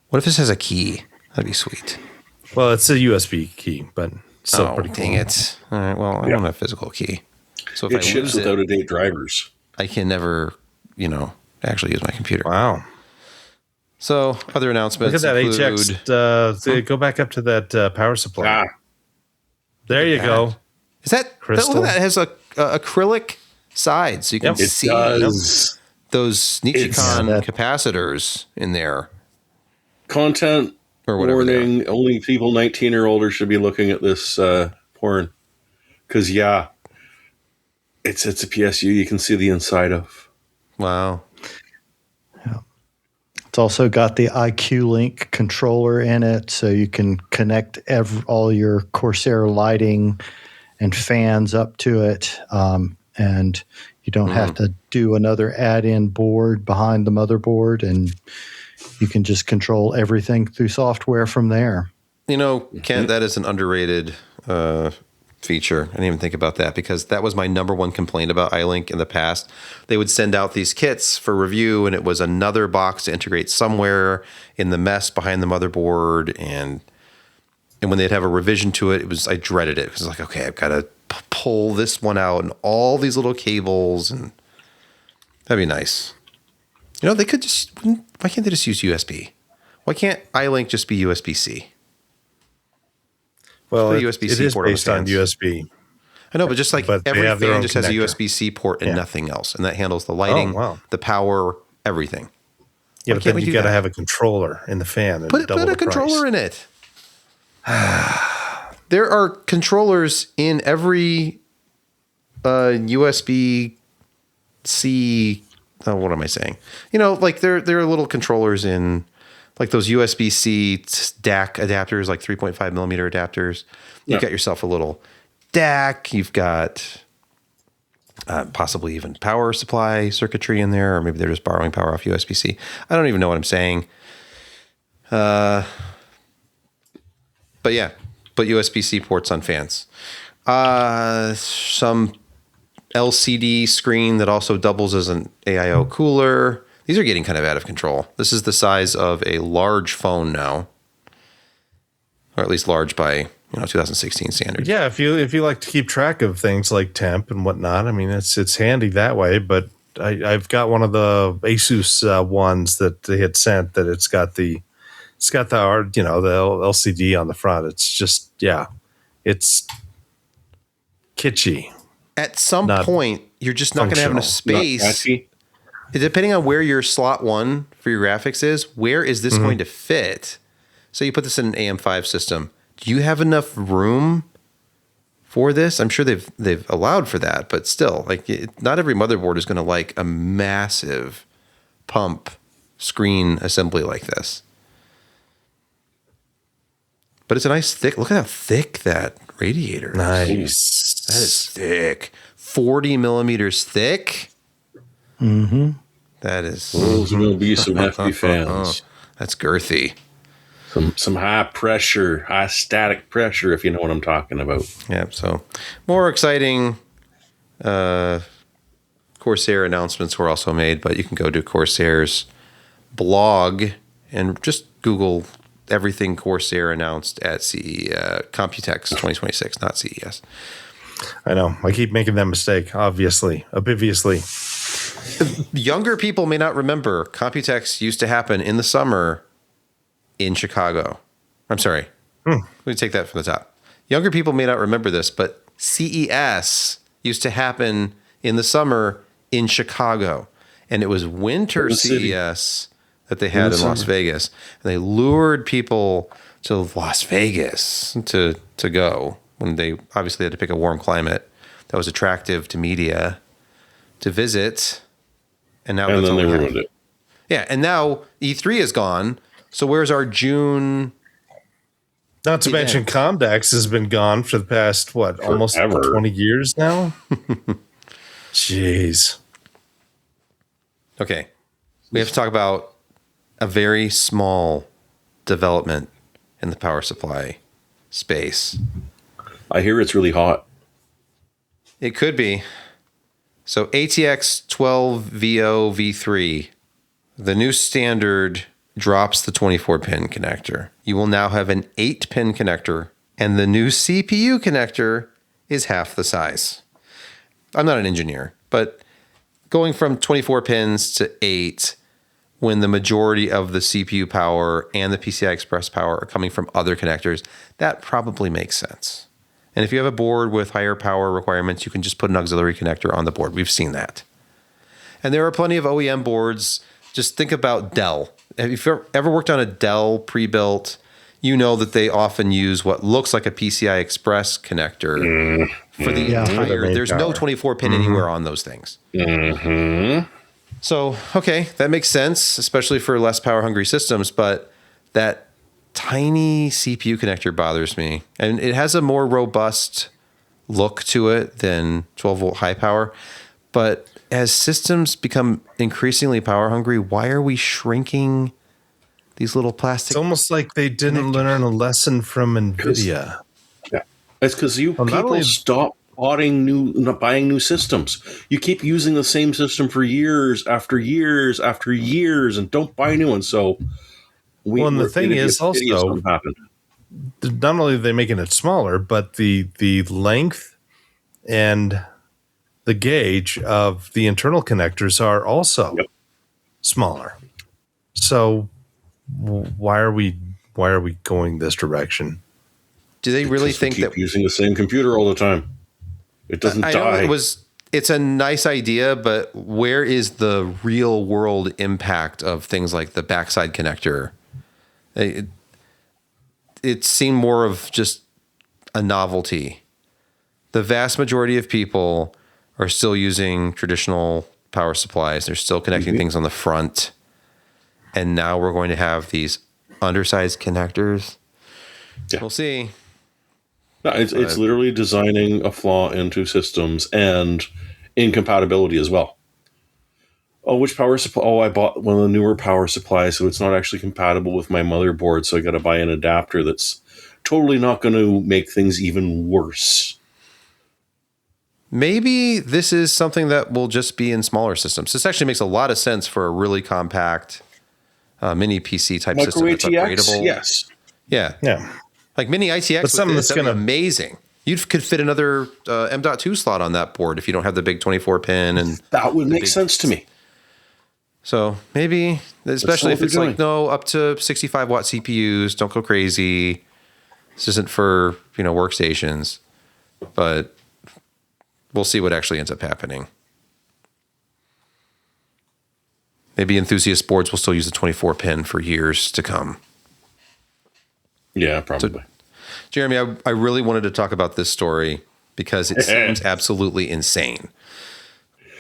S1: What if this has a key? That'd be sweet.
S3: Well, it's a USB key, but still pretty cool.
S1: Dang it. All right, well, I don't have a physical key. So if
S2: it ships with out-of-date drivers.
S1: I can never, actually use my computer.
S3: Wow.
S1: So other announcements.
S3: Look at that HX. Go back up to that power supply. There you go.
S1: Is that crystal? Look at that. It has a acrylic side, so you can see those Nichicon capacitors in there.
S2: Content
S1: or whatever
S2: warning: only people 19 or older should be looking at this porn. Because it's a PSU you can see the inside of.
S1: Wow.
S4: Yeah. It's also got the IQ Link controller in it, so you can connect all your Corsair lighting and fans up to it, and you don't have to do another add-in board behind the motherboard, and you can just control everything through software from there.
S1: Kent, that is an underrated feature. I didn't even think about that because that was my number one complaint about iLink in the past. They would send out these kits for review, and it was another box to integrate somewhere in the mess behind the motherboard, and when they'd have a revision to it, I dreaded it because it's like, okay, I've got to pull this one out and all these little cables, and that'd be nice. They could just, why can't they just use USB? Why can't iLink just be USB-C?
S3: Well, it is based on USB.
S1: I know, but just like every fan just has a USB-C port and nothing else, and that handles the lighting, the power, everything.
S3: Yeah, but then you got to have a controller in the fan. And
S1: put a controller in it. There are controllers in every USB-C. Oh, what am I saying? Like there are little controllers in like those USB-C DAC adapters, like 3.5 millimeter adapters. You've got yourself a little DAC. You've got possibly even power supply circuitry in there, or maybe they're just borrowing power off USB-C. I don't even know what I'm saying. But USB-C ports on fans. Some LCD screen that also doubles as an AIO cooler. These are getting kind of out of control. This is the size of a large phone now, or at least large by 2016 standards.
S3: Yeah, if you like to keep track of things like temp and whatnot, I mean it's handy that way. But I've got one of the Asus ones that they had sent that it's got the LCD on the front. It's just it's kitschy.
S1: At some point, you're just not going to have enough space. Depending on where your slot 1 for your graphics is, where is this going to fit? So you put this in an AM5 system. do you have enough room for this? I'm sure they've allowed for that, but still, like, not every motherboard is going to like a massive pump screen assembly like this. But it's a nice thick. Look at how thick that radiator is.
S3: Nice.
S1: That is thick. 40 millimeters thick.
S4: Mm-hmm.
S1: That is.
S2: Those will be some hefty fans.
S1: That's girthy.
S2: Some high pressure, high static pressure, if you know what I'm talking about.
S1: Yeah. So more exciting Corsair announcements were also made, but you can go to Corsair's blog and just Google everything Corsair announced at Computex 2026, not CES.
S3: I know. I keep making that mistake, obviously.
S1: Younger people may not remember Computex used to happen in the summer in Chicago. I'm sorry. Let me take that from the top. Younger people may not remember this, but CES used to happen in the summer in Chicago. And it was winter CES that they had in Las Vegas. And they lured people to Las Vegas to go when they obviously had to pick a warm climate that was attractive to media to visit. And now
S2: and then they ruined it.
S1: Yeah, and now E3 is gone. So where's our June?
S3: Not to mention Comdex has been gone for the past, almost 20 years now? Jeez.
S1: Okay. We have to talk about a very small development in the power supply space.
S2: I hear it's really hot.
S1: It could be. So ATX 12VO V3, the new standard drops the 24-pin connector. You will now have an 8-pin connector, and the new CPU connector is half the size. I'm not an engineer, but going from 24 pins to 8 when the majority of the CPU power and the PCI Express power are coming from other connectors, that probably makes sense. And if you have a board with higher power requirements, you can just put an auxiliary connector on the board. We've seen that. And there are plenty of OEM boards. Just think about Dell. Have you ever worked on a Dell pre-built? You know that they often use what looks like a PCI Express connector for the entire. There's no 24-pin anywhere on those things. So, okay, that makes sense, especially for less power-hungry systems. But that tiny CPU connector bothers me, and it has a more robust look to it than 12-volt high power. But as systems become increasingly power hungry, why are we shrinking these little plastic?
S3: It's almost like they didn't learn a lesson from NVIDIA.
S2: Yeah, it's because people stop buying new systems. You keep using the same system for years after years after years, and don't buy new ones. So,
S3: the thing is also, not only are they making it smaller, but the length and the gauge of the internal connectors are also smaller. So why are we going this direction?
S1: Do they really think
S2: that using the same computer all the time? It doesn't die.
S1: It's a nice idea, but where is the real world impact of things like the backside connector? It seemed more of just a novelty. The vast majority of people are still using traditional power supplies. They're still connecting things on the front. And now we're going to have these undersized connectors. Yeah. We'll see.
S2: No, it's literally designing a flaw into systems and incompatibility as well. Oh, which power supply? Oh, I bought one of the newer power supplies, so it's not actually compatible with my motherboard, so I got to buy an adapter that's totally not going to make things even worse.
S1: Maybe this is something that will just be in smaller systems. This actually makes a lot of sense for a really compact mini PC type system that's upgradable.
S2: Yes.
S1: Yeah. Like mini ITX, that'd be amazing. You could fit another M.2 slot on that board if you don't have the big 24-pin. And
S2: that would make sense to me.
S1: So maybe, especially if it's like, no, up to 65-watt CPUs, don't go crazy. This isn't for, workstations. But we'll see what actually ends up happening. Maybe enthusiast boards will still use the 24-pin for years to come.
S2: Yeah, probably.
S1: Jeremy, I really wanted to talk about this story because it seems absolutely insane.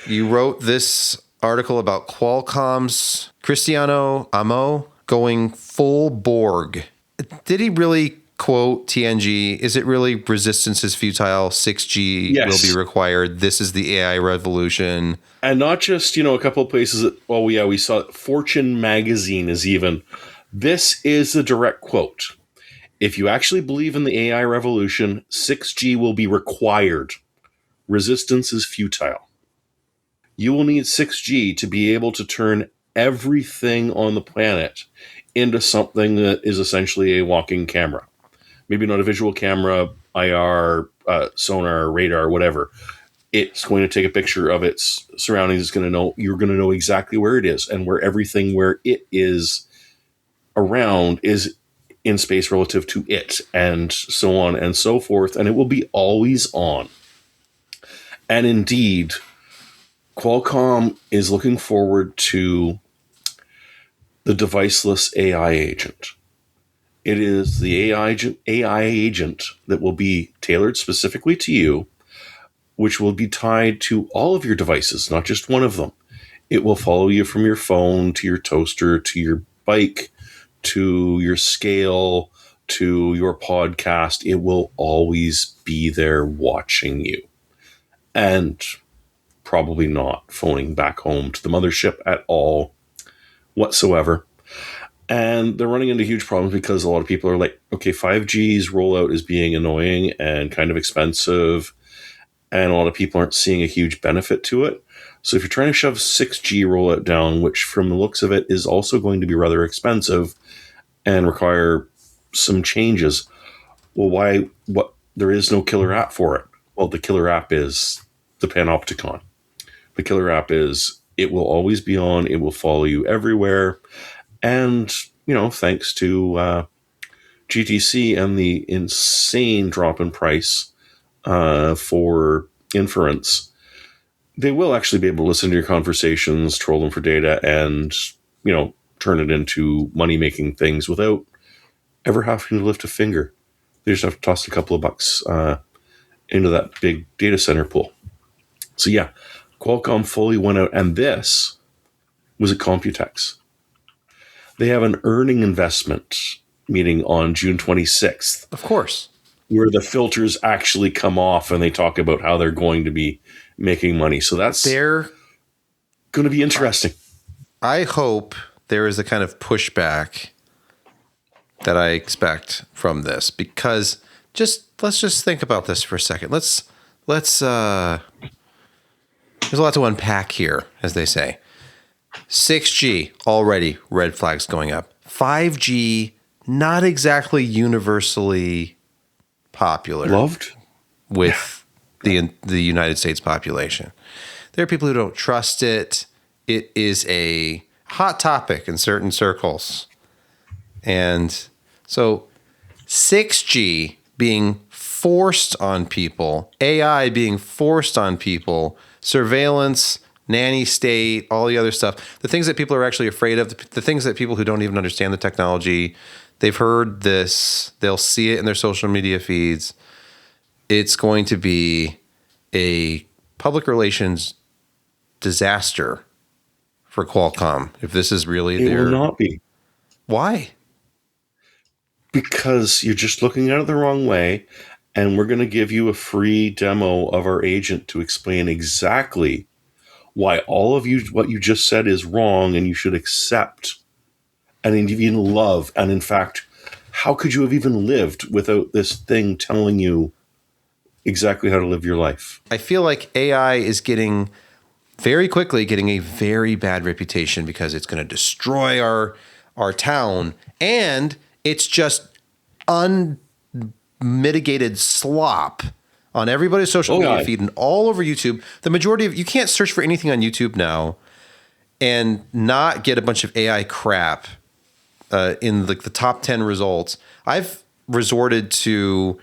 S1: You wrote this article about Qualcomm's Cristiano Amo going full Borg. Did he really quote TNG? Is it really resistance is futile? 6G will be required. This is the AI revolution.
S2: And not just, a couple of places that, we saw Fortune magazine is even. This is the direct quote. If you actually believe in the AI revolution, 6G will be required. Resistance is futile. You will need 6G to be able to turn everything on the planet into something that is essentially a walking camera. Maybe not a visual camera, IR, sonar, radar, whatever. It's going to take a picture of its surroundings. You're going to know exactly where it is and where everything where it is around is in space relative to it, and so on and so forth. And it will be always on. And indeed, Qualcomm is looking forward to the deviceless AI agent. It is the AI agent that will be tailored specifically to you, which will be tied to all of your devices, not just one of them. It will follow you from your phone to your toaster to your bike to your scale to your podcast. It will always be there watching you. And probably not phoning back home to the mothership at all whatsoever. And they're running into huge problems because a lot of people are like, okay, 5G's rollout is being annoying and kind of expensive, and a lot of people aren't seeing a huge benefit to it. So if you're trying to shove 6G rollout down, which from the looks of it is also going to be rather expensive and require some changes, there is no killer app for it. Well, the killer app is the Panopticon. The killer app is it will always be on. It will follow you everywhere. And, thanks to GTC and the insane drop in price for inference, they will actually be able to listen to your conversations, troll them for data, and, turn it into money-making things without ever having to lift a finger. They just have to toss a couple of bucks into that big data center pool. So yeah, Qualcomm fully went out, and this was at Computex. They have an earning investment meeting on June 26th.
S1: Of course.
S2: Where the filters actually come off and they talk about how they're going to be making money. So they're going to be interesting.
S1: I hope there is the kind of pushback that I expect from this, because let's just think about this for a second. Let's there's a lot to unpack here, as they say. 6G, already red flags going up. 5G, not exactly universally popular.
S2: Loved?
S1: With the United States population. There are people who don't trust it. It is a hot topic in certain circles. And so 6G being forced on people, AI being forced on people, surveillance, nanny state, all the other stuff, the things that people are actually afraid of, the things that people who don't even understand the technology, they've heard this, they'll see it in their social media feeds. It's going to be a public relations disaster for Qualcomm if this is really
S2: It will not be.
S1: Why?
S2: Because you're just looking at it the wrong way, and we're going to give you a free demo of our agent to explain exactly why all of what you just said is wrong and you should accept and even love. And in fact, how could you have even lived without this thing telling you exactly how to live your life?
S1: I feel like AI is very quickly getting a very bad reputation because it's going to destroy our town, and it's just unmitigated slop on everybody's social media feed and all over YouTube. The majority of you can't search for anything on YouTube now and not get a bunch of AI crap in the top 10 results. I've resorted to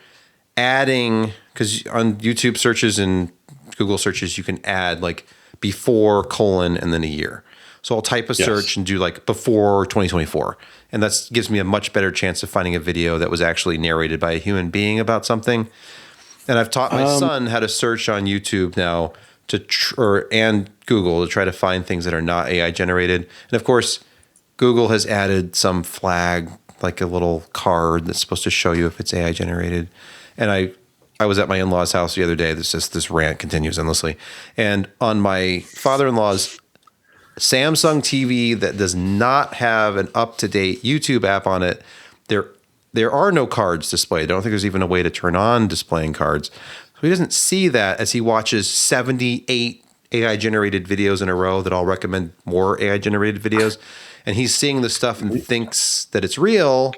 S1: adding, because on YouTube searches and Google searches, you can add like before, colon, and then a year. So I'll type a search and do like before 2024. And that gives me a much better chance of finding a video that was actually narrated by a human being about something. And I've taught my son how to search on YouTube now and Google to try to find things that are not AI generated. And of course, Google has added some flag, like a little card that's supposed to show you if it's AI generated. And I was at my in-laws' house the other day. This rant continues endlessly. And on my father-in-law's Samsung TV that does not have an up-to-date YouTube app on it, there are no cards displayed. I don't think there's even a way to turn on displaying cards. So he doesn't see that as he watches 78 AI-generated videos in a row that all recommend more AI-generated videos. And he's seeing the stuff and thinks that it's real.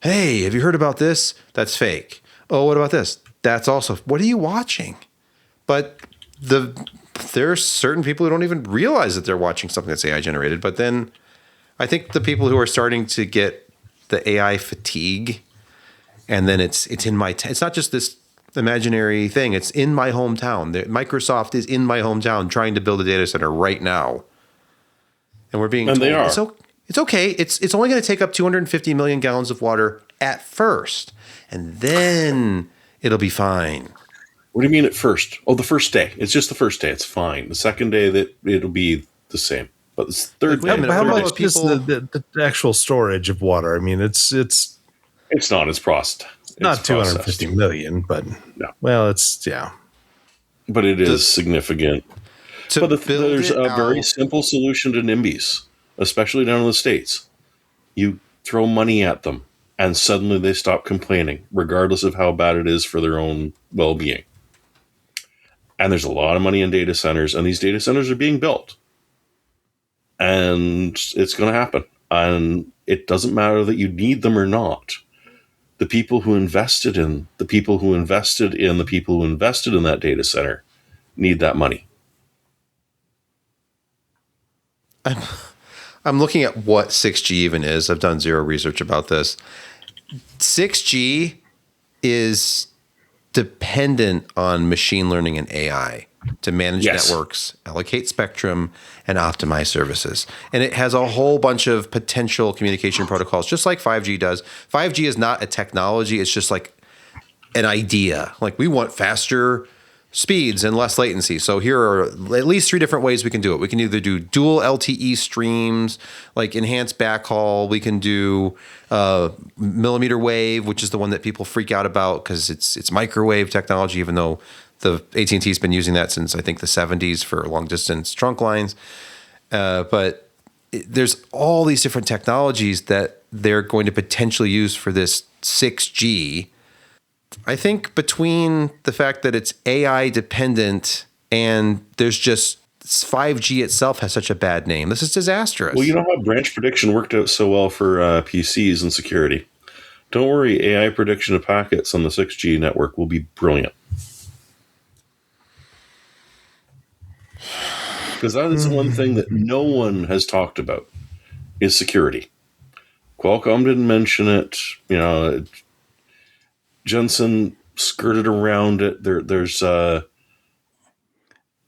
S1: Hey, have you heard about this? That's fake. Oh, what about this? That's also, what are you watching? But there's certain people who don't even realize that they're watching something that's AI generated. But then I think the people who are starting to get the AI fatigue, and then it's not just this imaginary thing. It's in my hometown. Microsoft is in my hometown trying to build a data center right now. And we're being told,
S2: they are.
S1: It's okay. It's only going to take up 250 million gallons of water at first. And then it'll be fine.
S2: What do you mean at first? Oh, the first day. It's just the first day. It's fine. The second day, that it'll be the same. But the third day.
S3: How much is the actual storage of water? I mean, it's
S2: not as processed.
S3: Not 250 million, but
S2: no.
S3: Well, it's
S2: But it is significant. But there's a very simple solution to NIMBYs, especially down in the States. You throw money at them, and suddenly they stop complaining, regardless of how bad it is for their own well-being. And there's a lot of money in data centers, and these data centers are being built. And it's going to happen. And it doesn't matter that you need them or not. The people who invested in that data center need that money.
S1: I'm looking at what 6G even is. I've done zero research about this. 6G is dependent on machine learning and AI to manage networks, allocate spectrum, and optimize services. And it has a whole bunch of potential communication protocols, just like 5G does. 5G is not a technology. It's just like an idea. Like, we want faster speeds and less latency. So here are at least 3 different ways we can do it. We can either do dual LTE streams, like enhanced backhaul. We can do millimeter wave, which is the one that people freak out about because it's microwave technology, even though the AT&T's been using that since, I think, the 70s for long distance trunk lines. But there's all these different technologies that they're going to potentially use for this 6G. I think between the fact that it's AI dependent and there's just 5G itself has such a bad name. This is disastrous.
S2: Well, you know how branch prediction worked out so well for PCs and security. Don't worry, AI prediction of packets on the 6G network will be brilliant. Because that is one thing that no one has talked about is security. Qualcomm didn't mention it. Jensen skirted around it. There's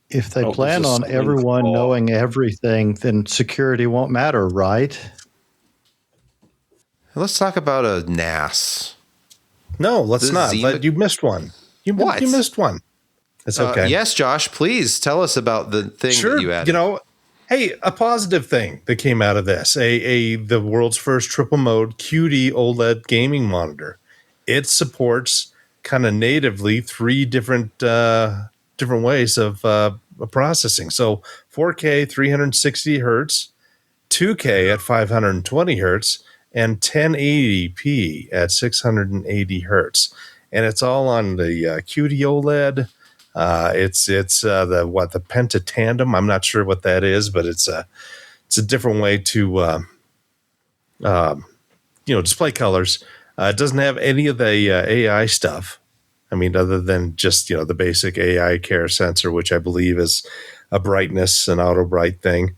S4: if they plan on everyone knowing everything, then security won't matter, right?
S1: Let's talk about a NAS.
S3: No, let's not. You missed one. You missed one. It's okay.
S1: Yes, Josh, please tell us about the thing that you added.
S3: Hey, a positive thing that came out of this, the world's first triple mode QD-OLED gaming monitor. It supports kind of natively 3 different ways of processing. So 4K 360 hertz, 2K at 520 hertz, and 1080p at 680 hertz. And it's all on the QD-OLED. It's the pentatandem. I'm not sure what that is, but it's a different way to display colors. It doesn't have any of the AI stuff. I mean, other than just the basic AI care sensor, which I believe is a brightness and auto bright thing.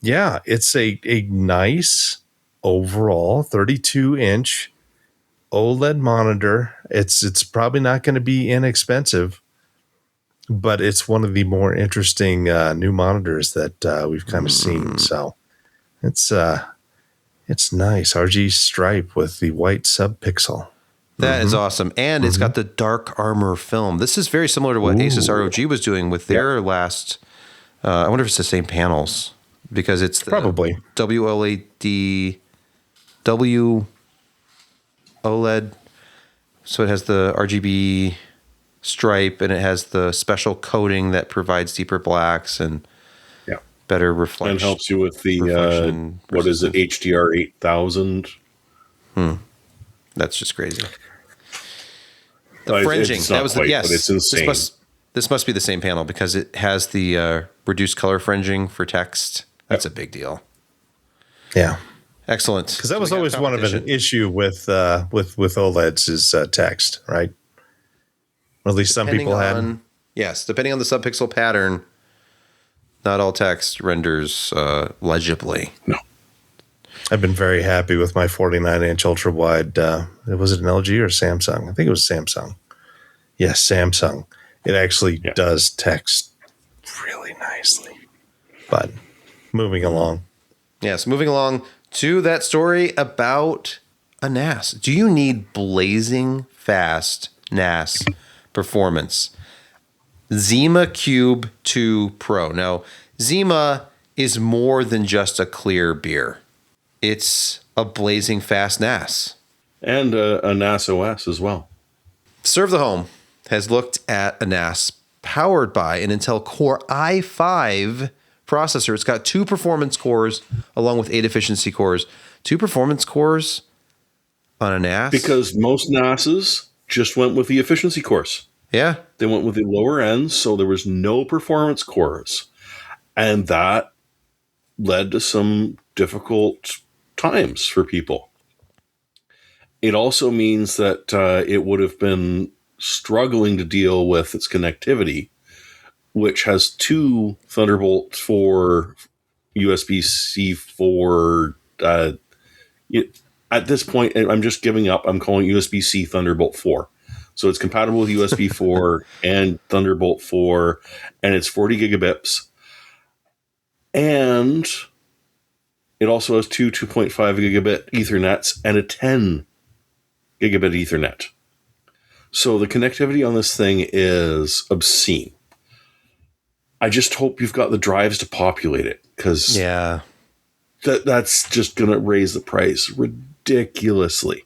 S3: It's a nice overall 32-inch OLED monitor. It's probably not going to be inexpensive. but it's one of the more interesting new monitors that we've kind of seen. So it's nice. RG stripe with the white subpixel.
S1: That is awesome. And it's got the dark armor film. This is very similar to what Asus ROG was doing with their last, I wonder if it's the same panels, because it's the
S3: probably
S1: WOLED, OLED. So it has the RGB stripe, and it has the special coating that provides deeper blacks and better reflection.
S2: And helps you with the, what is it, HDR 8000?
S1: That's just crazy. The fringing. That was
S2: quite, but it's insane.
S1: This must be the same panel because it has the reduced color fringing for text. That's a big deal.
S3: Yeah.
S1: Excellent.
S3: Because that was always one of an issue with OLEDs is text, right? Or at least some people had.
S1: Yes, depending on the subpixel pattern, not all text renders legibly.
S2: No.
S3: I've been very happy with my 49-inch ultra-wide. Was it an LG or Samsung? I think it was Samsung. Yes, Samsung. It actually does text really nicely. But moving along.
S1: Yes, moving along to that story about a NAS. Do you need blazing fast NAS performance? Zima Cube 2 Pro. Now, Zima is more than just a clear beer. It's a blazing fast NAS.
S2: And a NAS OS as well.
S1: Serve the Home has looked at a NAS powered by an Intel Core i5 processor. It's got 2 performance cores along with 8 efficiency cores. 2 performance cores on a NAS?
S2: Because most NASs just went with the efficiency cores.
S1: Yeah.
S2: They went with the lower ends, so there was no performance cores. And that led to some difficult times for people. It also means that it would have been struggling to deal with its connectivity, which has 2 Thunderbolt 4 USB-C 4. At this point, I'm just giving up. I'm calling USB-C Thunderbolt 4. So it's compatible with USB 4 and Thunderbolt 4, and it's 40 gigabits. And it also has 2 2.5 gigabit Ethernets and a 10 gigabit Ethernet. So the connectivity on this thing is obscene. I just hope you've got the drives to populate it, because that's just going to raise the price ridiculously.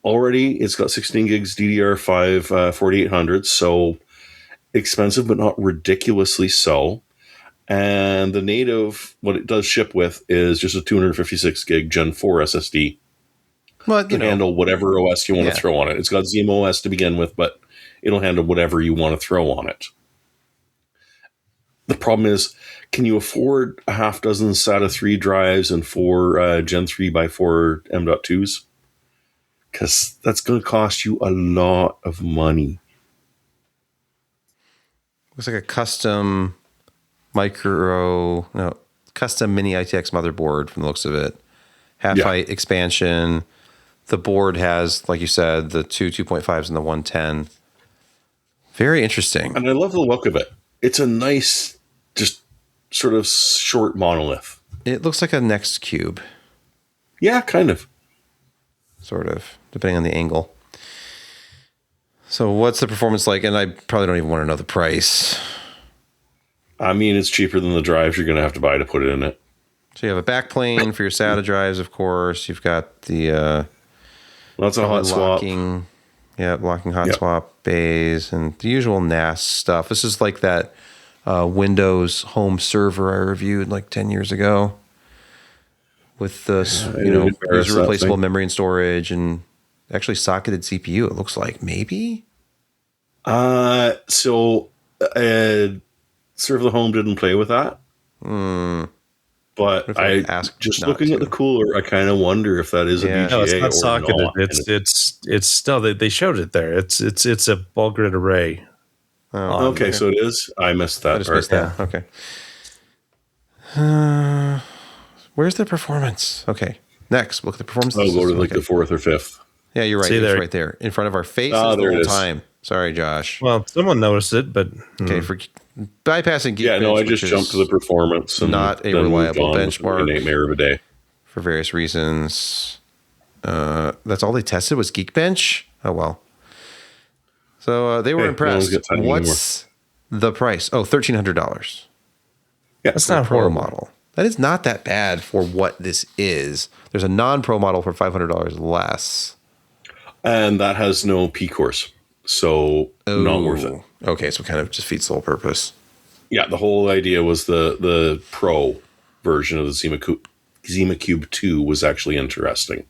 S2: Already, it's got 16 gigs DDR5 4800, so expensive, but not ridiculously so. And the native, what it does ship with, is just a 256 gig Gen 4 SSD. Well, can handle whatever OS you want to throw on it. It's got Zima OS to begin with, but it'll handle whatever you want to throw on it. The problem is, can you afford a half dozen SATA 3 drives and 4 Gen 3x4 M.2s? Because that's going to cost you a lot of money.
S1: Looks like a custom custom mini ITX motherboard from the looks of it. Half-height expansion. The board has, like you said, the 2 2.5s and the 110. Very interesting.
S2: And I love the look of it. It's a nice, just sort of short monolith.
S1: It looks like a Next Cube.
S2: Yeah, kind of.
S1: Sort of, depending on the angle. So what's the performance like? And I probably don't even want to know the price.
S2: I mean, it's cheaper than the drives you're going to have to buy to put it in it.
S1: So you have a backplane for your SATA drives, of course. You've got the
S2: that's a hot swap.
S1: Locking hot swap bays and the usual NAS stuff. This is like that Windows home server I reviewed like 10 years ago with the user replaceable memory and storage and actually socketed CPU. It looks like maybe.
S2: So Serve the Home didn't play with that. But I just looking at the cooler, I kind of wonder if that is a VGA.
S3: No, it's not socketed.
S2: Not.
S3: It's no. They showed it there. It's a ball grid array.
S2: Oh, okay, so it is. I missed that part.
S1: Okay. Where's the performance? Okay, next look at the performance.
S2: I'll go to like the 4th or 5th.
S1: Yeah, you're right. It's right there in front of our faces the whole time. Sorry, Josh.
S3: Well, someone noticed it, but
S1: Okay, for bypassing Geekbench.
S2: Yeah, no, I just jumped to the performance and
S1: not a
S2: then
S1: reliable
S2: moved on with
S1: benchmark.
S2: my nightmare of a day.
S1: For various reasons. That's all they tested was Geekbench? Oh, well. So they were impressed. What's the price? Oh, $1,300.
S2: Yeah,
S3: that's
S1: for
S3: not
S1: a pro
S3: horrible.
S1: model. That is not that bad for what this is. There's a non-pro model for $500 less.
S2: And that has no P-cores, so not worth it.
S1: Okay, so it kind of just defeats the whole purpose.
S2: Yeah, the whole idea was the pro version of the Zima Cube 2 was actually interesting,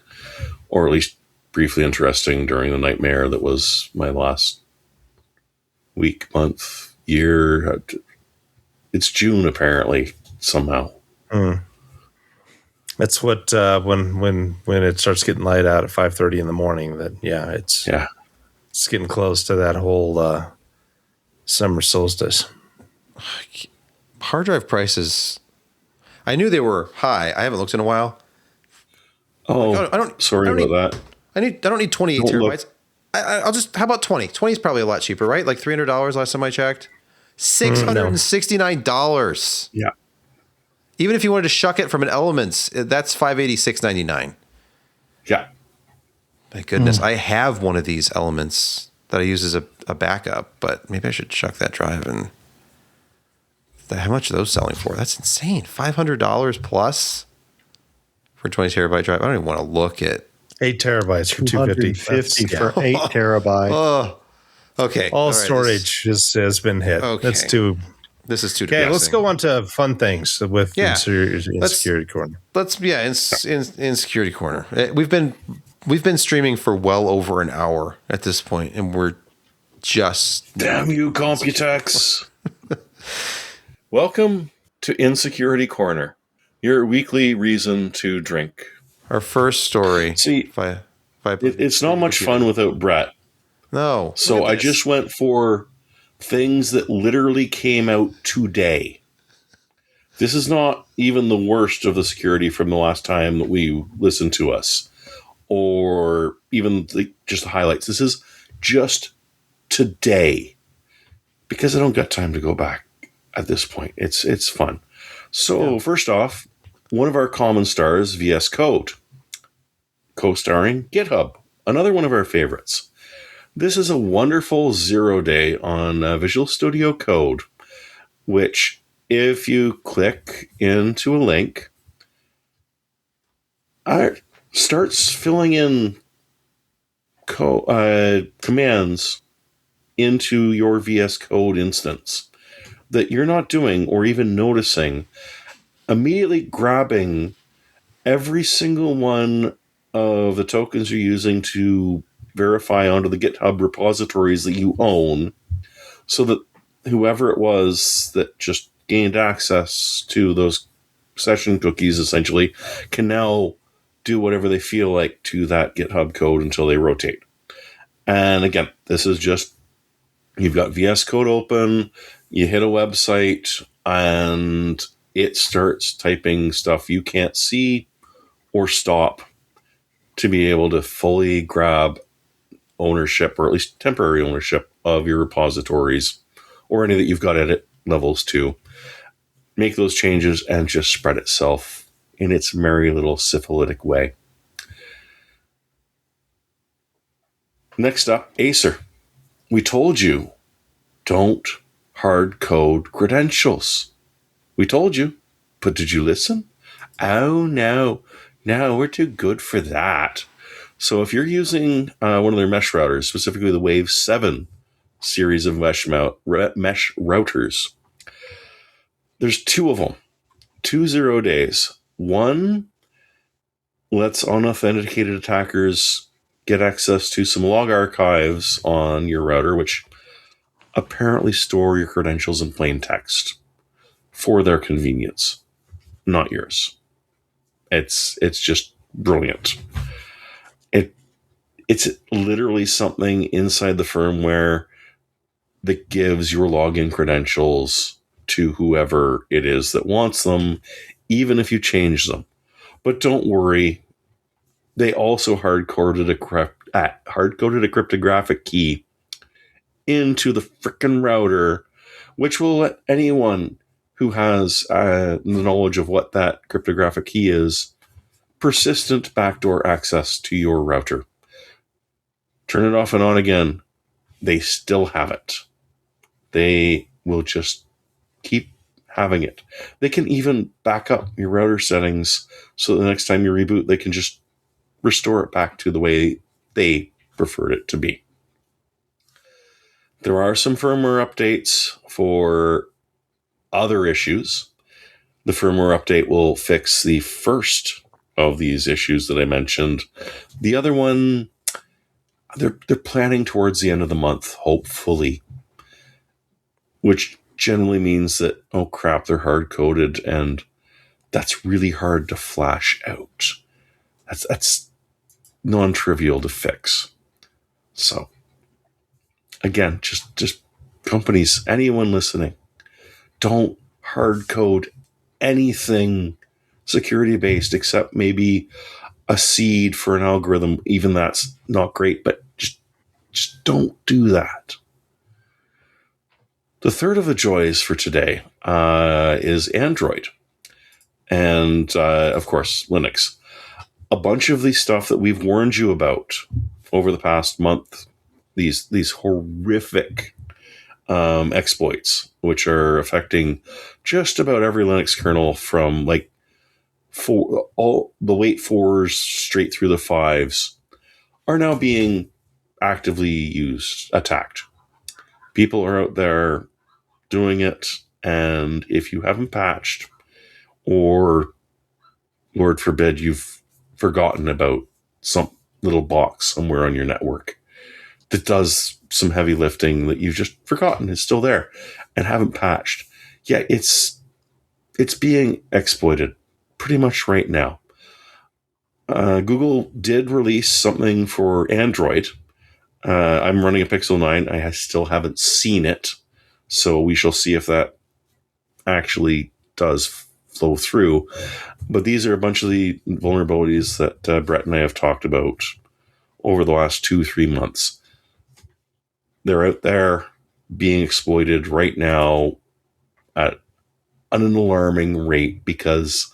S2: or at least briefly interesting during the nightmare that was my last week, month, year. It's June, apparently, somehow.
S3: That's what when it starts getting light out at 5:30 in the morning. It's getting close to that whole summer solstice.
S1: Hard drive prices. I knew they were high. I haven't looked in a while.
S2: Oh, I don't about that.
S1: I don't need 28 terabytes. I'll just. How about 20? 20 is probably a lot cheaper, right? Like $300 last time I checked. $669.
S2: Yeah.
S1: Even if you wanted to shuck it from an Elements, that's $586.99.
S2: Yeah.
S1: My goodness, I have one of these Elements that I use as a backup, but maybe I should shuck that drive. And how much are those selling for? That's insane. $500 plus for a 20 terabyte drive. I don't even want to look at
S3: 8 terabytes for $250
S4: for 8 terabytes.
S1: Oh, okay.
S3: All storage has been hit.
S1: Okay.
S3: That's too.
S1: This is too
S3: depressing. Okay, let's go on to fun things with Insecurity Corner.
S1: In Security Corner. We've been streaming for well over an hour at this point, and we're just
S2: damn you, Computex. Welcome to Insecurity Corner, your weekly reason to drink.
S1: Our first story.
S2: See, it's not much fun without Brett.
S1: No.
S2: So I just went for things that literally came out today. This is not even the worst of the security from the last time that we listened to us, or even just the highlights. This is just today, because I don't got time to go back at this point. It's fun. So First off, one of our common stars, VS Code, co-starring GitHub, another one of our favorites. This is a wonderful 0 day on Visual Studio Code, which if you click into a link, starts filling in commands into your VS Code instance that you're not doing or even noticing, immediately grabbing every single one of the tokens you're using to verify onto the GitHub repositories that you own, so that whoever it was that just gained access to those session cookies essentially can now do whatever they feel like to that GitHub code until they rotate. And again, this is just, you've got VS Code open, you hit a website, and it starts typing stuff you can't see or stop to be able to fully grab ownership, or at least temporary ownership, of your repositories or any that you've got edit levels to. Make those changes and just spread itself in its merry little syphilitic way. Next up, Acer. We told you, don't hard code credentials. We told you, but did you listen? Oh no, we're too good for that. So if you're using one of their mesh routers, specifically the Wave 7 series of mesh routers, there's two of them, 2 0 days. One lets unauthenticated attackers get access to some log archives on your router, which apparently store your credentials in plain text for their convenience, not yours. It's just brilliant. It's literally something inside the firmware that gives your login credentials to whoever it is that wants them, even if you change them. But don't worry, they also hard-coded a cryptographic key into the frickin' router, which will let anyone who has the knowledge of what that cryptographic key is persistent backdoor access to your router. Turn it off and on again. They still have it. They will just keep having it. They can even back up your router settings so the next time you reboot, they can just restore it back to the way they preferred it to be. There are some firmware updates for other issues. The firmware update will fix the first of these issues that I mentioned. The other one, they're planning towards the end of the month, hopefully, which generally means that, oh crap, they're hard-coded, and that's really hard to flash out. That's non-trivial to fix. So, again, just companies, anyone listening, don't hard-code anything security-based except maybe a seed for an algorithm. Even that's not great, but just don't do that. The third of the joys for today is Android. And, of course, Linux. A bunch of the stuff that we've warned you about over the past month, these horrific exploits, which are affecting just about every Linux kernel from like all the late 4s straight through the 5s, are now being actively attacked. People are out there doing it, and if you haven't patched, or Lord forbid you've forgotten about some little box somewhere on your network that does some heavy lifting that you've just forgotten is still there and haven't patched, yeah, it's being exploited pretty much right now. Google did release something for Android. I'm running a Pixel 9. I still haven't seen it, so we shall see if that actually does flow through. But these are a bunch of the vulnerabilities that Brett and I have talked about over the last 2-3 months. They're out there being exploited right now at an alarming rate because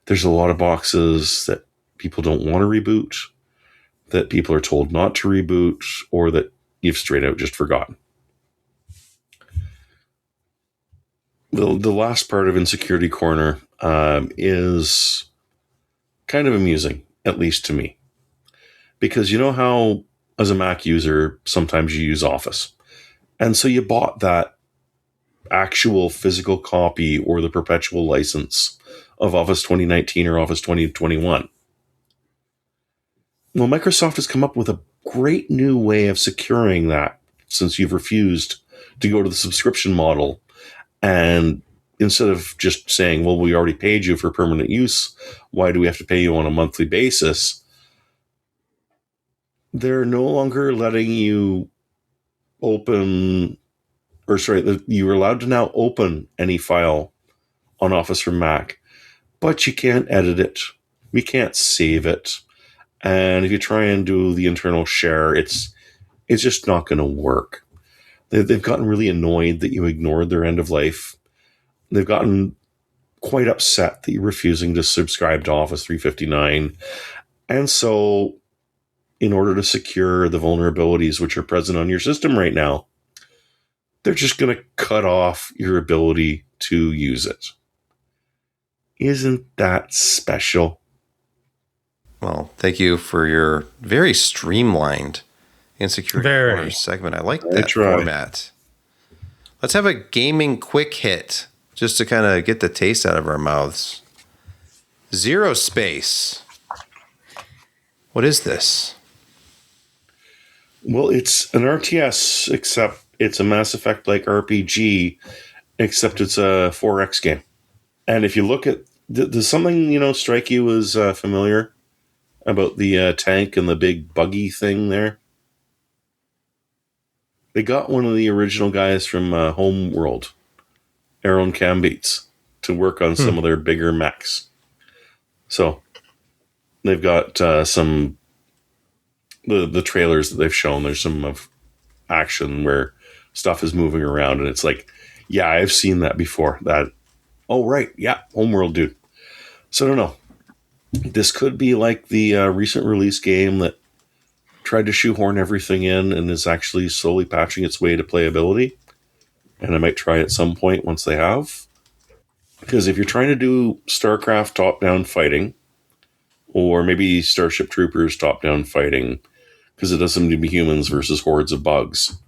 S2: there's a lot of boxes that people don't want to reboot, that people are told not to reboot, or that you've straight out just forgotten. The last part of Insecurity Corner is kind of amusing, at least to me. Because you know how, as a Mac user, sometimes you use Office. And so you bought that actual physical copy or the perpetual license of Office 2019 or Office 2021. Well, Microsoft has come up with a great new way of securing that, since you've refused to go to the subscription model. And instead of just saying, well, we already paid you for permanent use, why do we have to pay you on a monthly basis? They're no longer letting you you're allowed to now open any file on Office for Mac, but you can't edit it. We can't save it. And if you try and do the internal share, it's just not going to work. They've gotten really annoyed that you ignored their end of life. They've gotten quite upset that you're refusing to subscribe to Office 359. And so, in order to secure the vulnerabilities which are present on your system right now, they're just going to cut off your ability to use it. Isn't that special?
S1: Well, thank you for your very streamlined Insecurity Corner segment. I like that format. Let's have a gaming quick hit just to kind of get the taste out of our mouths. Zero Space. What is this?
S2: Well, it's an RTS, except it's a Mass Effect-like RPG, except it's a 4X game. And if you look at... Does something, strike you as familiar about the tank and the big buggy thing there? They got one of the original guys from Homeworld, Aaron Cambeats, to work on some of their bigger mechs. So they've got some... The trailers that they've shown, there's some of action where stuff is moving around, and it's like, yeah, I've seen that before. That, oh, right, yeah, Homeworld, dude. So I don't know. This could be like the recent release game that tried to shoehorn everything in and is actually slowly patching its way to playability. And I might try at some point once they have. Because if you're trying to do StarCraft top-down fighting, or maybe Starship Troopers top-down fighting, because it doesn't seem to be humans versus hordes of bugs.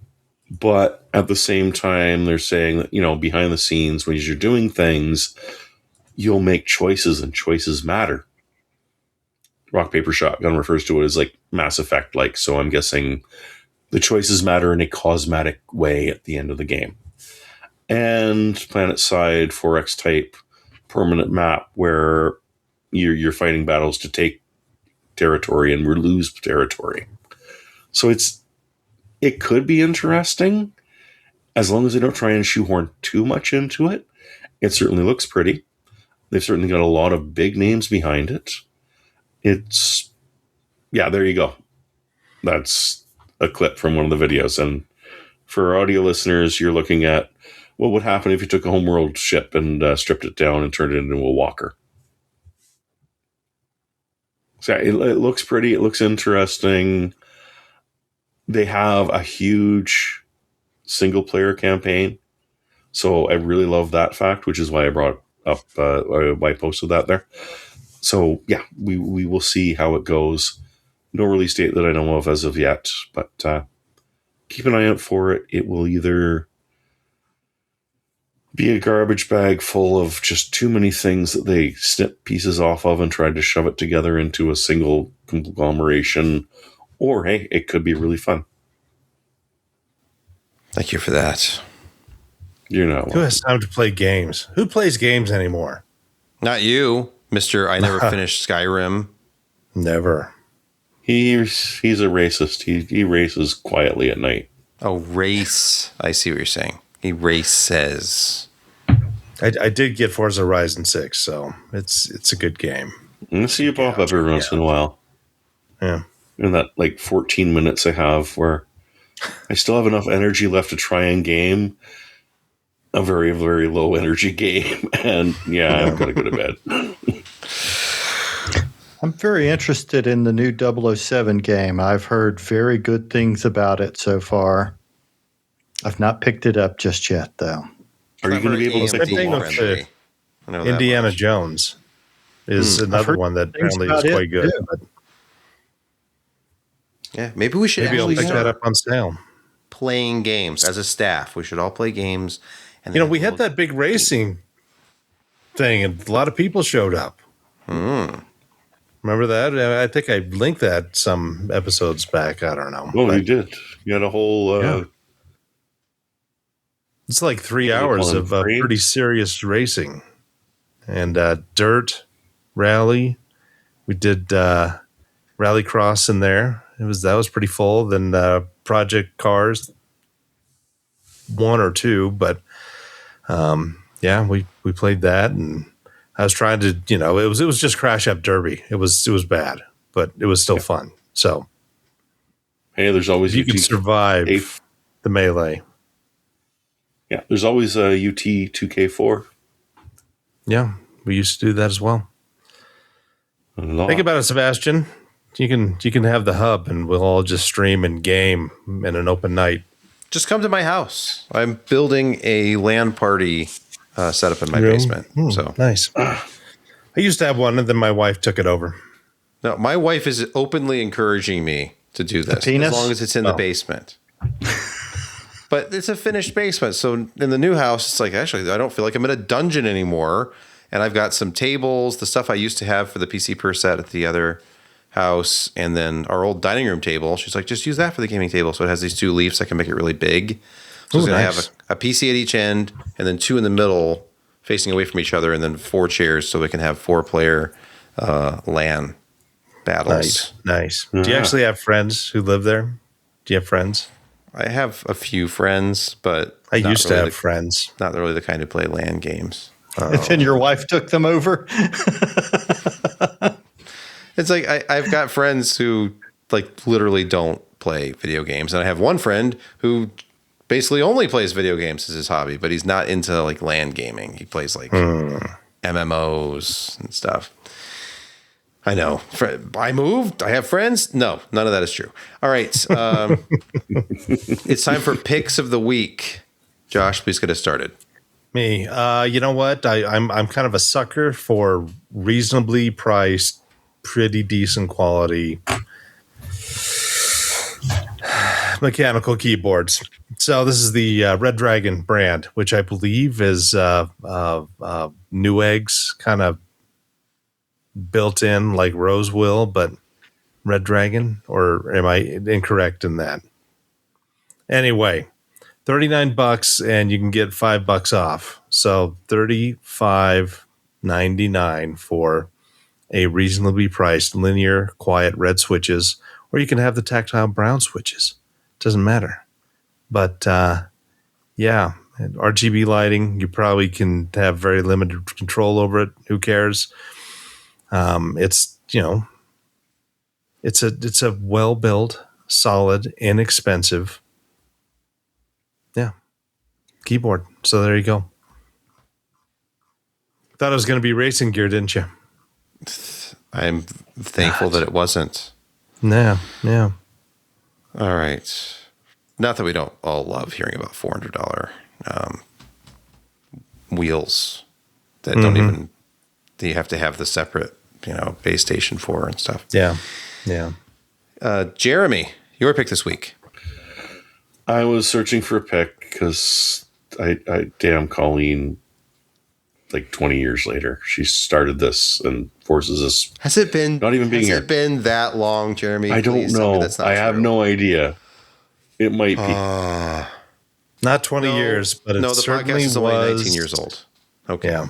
S2: But at the same time, they're saying that, behind the scenes, when you're doing things, you'll make choices, and choices matter. Rock, Paper, Shotgun refers to it as like Mass Effect-like, so I'm guessing the choices matter in a cosmetic way at the end of the game. And PlanetSide 4X type permanent map where you're fighting battles to take territory and lose territory. So it could be interesting as long as they don't try and shoehorn too much into it. It certainly looks pretty. They've certainly got a lot of big names behind it. There you go. That's a clip from one of the videos. And for audio listeners, you're looking at what would happen if you took a Homeworld ship and stripped it down and turned it into a walker. So it looks pretty. It looks interesting. They have a huge single-player campaign. So I really love that fact, which is why I brought up, why I posted that there. So, yeah, we will see how it goes. No release date that I know of as of yet, but keep an eye out for it. It will either be a garbage bag full of just too many things that they snip pieces off of and tried to shove it together into a single conglomeration, or, hey, it could be really fun.
S1: Thank you for that.
S2: Who
S3: has time to play games? Who plays games anymore?
S1: Not you, Mr. I never finished Skyrim.
S3: Never.
S2: He's a racist. He races quietly at night.
S1: Oh, race. I see what you're saying. He races.
S3: I did get Forza Ryzen 6, so it's a good game.
S2: I see you pop up every once in a while.
S3: Yeah.
S2: In that 14 minutes I have where I still have enough energy left to try and game a very, very low energy game. And yeah, I'm going to go to bed.
S4: I'm very interested in the new 007 game. I've heard very good things about it so far. I've not picked it up just yet, though.
S2: Are you going to be able to pick it up?
S3: Indiana Jones is another one that apparently is quite good.
S1: Yeah, maybe we should
S3: I'll pick that up on sale.
S1: Playing games as a staff. We should all play games. And
S3: we had that big racing thing, and a lot of people showed up. Remember that? I think I linked that some episodes back. I don't know.
S2: Well, you did. You had a whole...
S3: It's like 3 hours of pretty serious racing. And dirt, rally. We did Rallycross in there. That was pretty full. Then Project Cars 1 or 2, but we played that, and I was trying to, it was just Crash Up Derby. It was bad, but it was still fun. So,
S2: hey, there's always
S3: you can survive the melee.
S2: Yeah, there's always a UT 2K4.
S3: Yeah, we used to do that as well. Think about it, Sebastian. You can have the hub, and we'll all just stream and game in an open night.
S1: Just come to my house. I'm building a LAN party setup in my basement. So
S3: nice. I used to have one, and then my wife took it over.
S1: No, my wife is openly encouraging me to do this as long as it's in the basement. But it's a finished basement. So in the new house, it's like, actually, I don't feel like I'm in a dungeon anymore. And I've got some tables, the stuff I used to have for the PCPer set at the other house, and then our old dining room table. She's like, just use that for the gaming table. So it has these 2 leaves. I can make it really big. So it's going to have a PC at each end, and then 2 in the middle facing away from each other, and then 4 chairs so we can have 4-player LAN battles.
S3: Nice. Do you actually have friends who live there? Do you have friends?
S1: I have a few friends, but
S3: I used to have friends.
S1: Not really the kind who play LAN games.
S4: And then your wife took them over?
S1: It's like I've got friends who literally don't play video games. And I have one friend who basically only plays video games as his hobby, but he's not into like LAN gaming. He plays like MMOs and stuff. I know. I moved. I have friends. No, none of that is true. All right. It's time for picks of the week. Josh, please get us started.
S3: Me. You know what? I'm kind of a sucker for reasonably priced, pretty decent quality mechanical keyboards. So this is the Red Dragon brand, which I believe is Newegg's kind of built in like Rose will, but Red Dragon, or am I incorrect in that? Anyway, $39 and you can get $5 off. So $35.99 for a reasonably priced linear quiet red switches, or you can have the tactile brown switches. Doesn't matter. But yeah, RGB lighting, you probably can have very limited control over it. Who cares? It's, you know, it's a well-built, solid, inexpensive, keyboard. So there you go. Thought it was going to be racing gear, didn't you?
S1: I'm thankful that it wasn't.
S3: Yeah.
S1: All right. Not that we don't all love hearing about $400 wheels that don't even, that you have to have the separate, base station for and stuff.
S3: Yeah.
S1: Jeremy, your pick this week.
S2: I was searching for a pick because I damn Colleen, like 20 years later, she started this and forces us.
S1: Has it been
S2: not even being here?
S1: Has it been that long, Jeremy?
S2: I don't know. I have no idea. It might be.
S3: Not 20 years, but it certainly was.
S1: No, the podcast is only 19 years old. Okay.
S3: Yeah.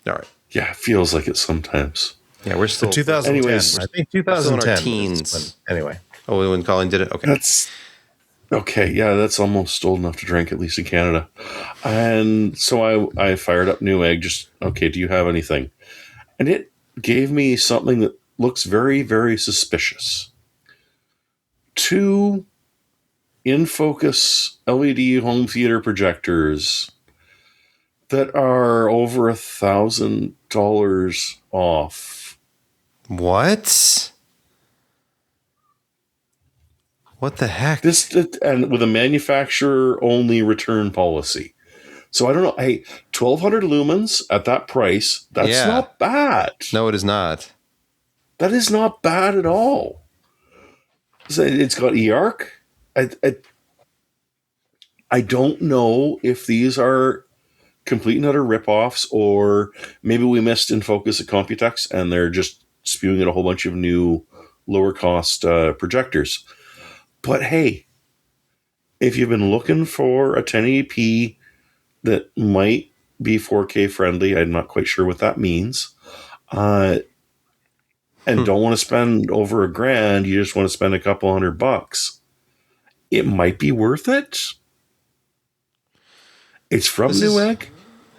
S1: All right.
S2: Yeah, it feels like it sometimes.
S1: Yeah, we're still
S3: 2010.
S2: Anyways,
S3: I think 2010.
S1: Still in our teens.
S3: Anyway.
S1: Oh, when Colin did it? Okay.
S2: That's okay. Yeah, that's almost old enough to drink, at least in Canada. And so I fired up Newegg. Just, okay, do you have anything? And it gave me something that looks very, very suspicious. 2 in-focus LED home theater projectors that are over $1,000 off.
S1: What? What the heck?
S2: This and with a manufacturer-only return policy. So I don't know. Hey, 1,200 lumens at that price. That's not bad.
S1: No, it is not.
S2: That is not bad at all. It's got eARC. I don't know if these are complete and utter ripoffs, or maybe we missed in focus at Computex and they're just spewing out a whole bunch of new lower cost projectors. But hey, if you've been looking for a 1080p that might be 4K friendly, I'm not quite sure what that means, and don't want to spend over $1,000, you just want to spend a couple $100, it might be worth it. It's from Newegg.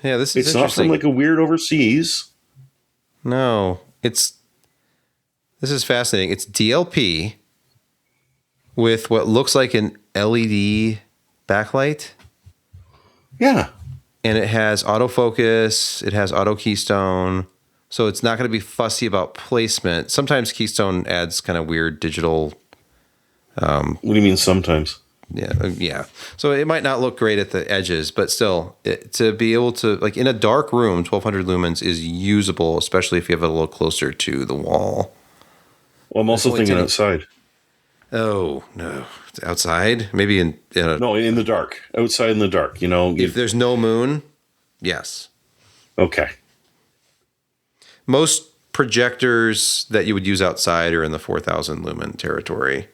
S1: Yeah, this is
S2: It's not from like a weird overseas.
S1: No, this is fascinating. It's DLP with what looks like an LED backlight.
S2: Yeah.
S1: And it has autofocus, it has auto keystone. So it's not going to be fussy about placement. Sometimes Keystone adds kind of weird digital.
S2: What do you mean sometimes?
S1: Yeah. So it might not look great at the edges, but still, to be able to, like in a dark room, 1,200 lumens is usable, especially if you have it a little closer to the wall.
S2: Well, I'm also thinking outside.
S1: Oh, no. Outside? Maybe in
S2: the dark. Outside in the dark,
S1: If there's no moon, yes.
S2: Okay.
S1: Most projectors that you would use outside are in the 4,000 lumen territory.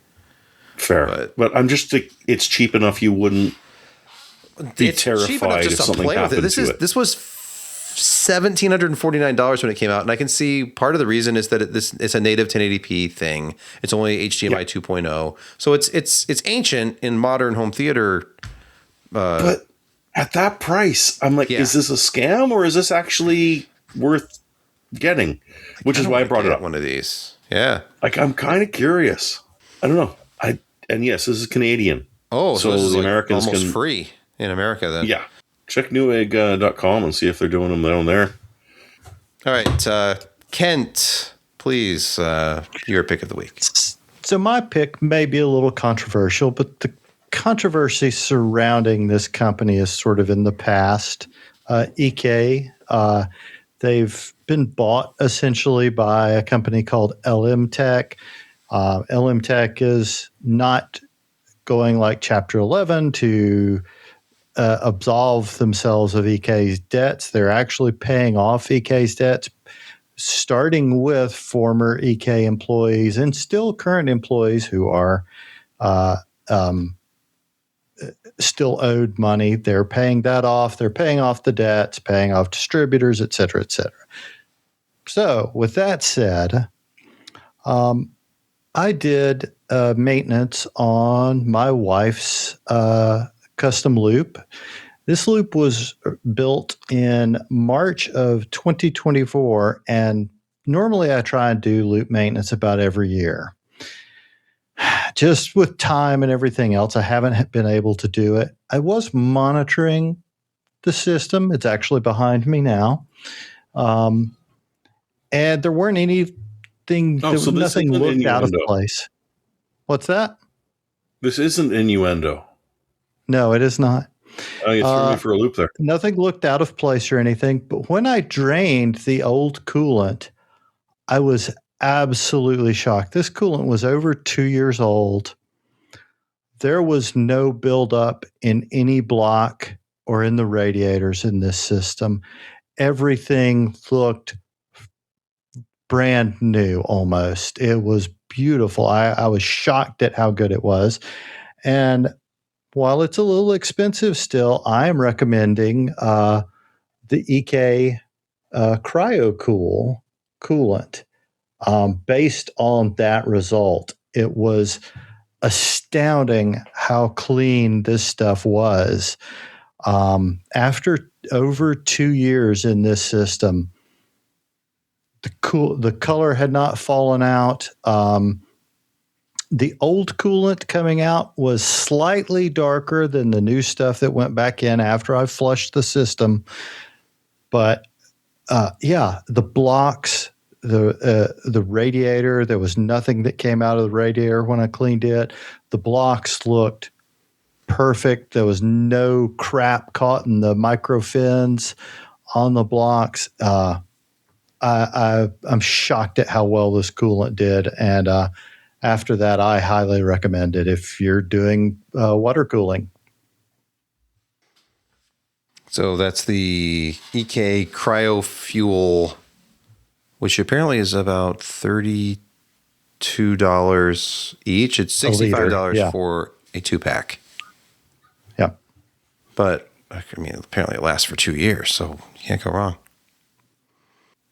S2: Fair. But I'm just it's cheap enough you wouldn't be terrified if something happened to it.
S1: This was $1,749 when it came out, and I can see part of the reason is that it's a native 1080p thing. It's only HDMI 2.0, so it's ancient in modern home theater.
S2: But at that price, I'm like, is this a scam or is this actually worth getting? Which is why I brought it up.
S1: One of these, yeah.
S2: Like I'm kind of curious. I don't know. And yes, this is Canadian.
S1: Oh, so this is
S2: the
S1: like
S2: Americans
S1: almost free in America then.
S2: Yeah. Check newegg.com and see if they're doing them down there.
S1: All right. Kent, please, your pick of the week.
S4: So my pick may be a little controversial, but the controversy surrounding this company is sort of in the past. EK, they've been bought essentially by a company called LM Tech. LM Tech is not going like Chapter 11 to absolve themselves of EK's debts. They're actually paying off EK's debts, starting with former EK employees and still current employees who are still owed money. They're paying that off. They're paying off the debts, paying off distributors, et cetera, et cetera. So with that said, I did maintenance on my wife's custom loop. This loop was built in March of 2024, and normally I try and do loop maintenance about every year. Just with time and everything else, I haven't been able to do it. I was monitoring the system. It's actually behind me now. And there weren't anything, nothing looked out of place. What's that?
S2: This isn't innuendo.
S4: No, it is not.
S2: Oh, you threw me for a loop there.
S4: Nothing looked out of place or anything. But when I drained the old coolant, I was absolutely shocked. This coolant was over 2 years old. There was no buildup in any block or in the radiators in this system. Everything looked brand new almost. It was beautiful. I was shocked at how good it was. And while it's a little expensive still, I am recommending the EK CryoCool coolant. Based on that result, it was astounding how clean this stuff was. After over 2 years in this system, the color had not fallen out. The old coolant coming out was slightly darker than the new stuff that went back in after I flushed the system. But the blocks, the radiator, there was nothing that came out of the radiator when I cleaned it. The blocks looked perfect. There was no crap caught in the micro fins on the blocks. I'm shocked at how well this coolant did. And after that, I highly recommend it if you're doing water cooling.
S1: So that's the EK CryoFuel, which apparently is about $32 each. It's $65 for a 2-pack.
S4: Yeah.
S1: But, I mean, apparently it lasts for 2 years, so you can't go wrong.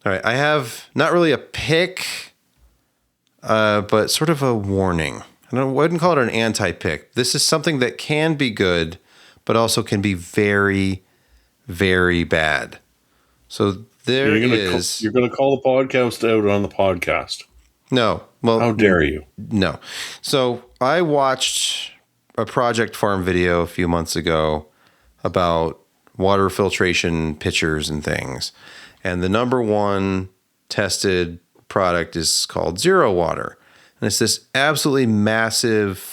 S1: All right, I have not really a pick, but sort of a warning. I wouldn't call it an anti-pick. This is something that can be good, but also can be very, very bad. So you're
S2: going to call the podcast out on the podcast.
S1: No. Well,
S2: how dare you?
S1: No. So I watched a Project Farm video a few months ago about water filtration pitchers and things. And the number one tested product is called Zero Water. And it's this absolutely massive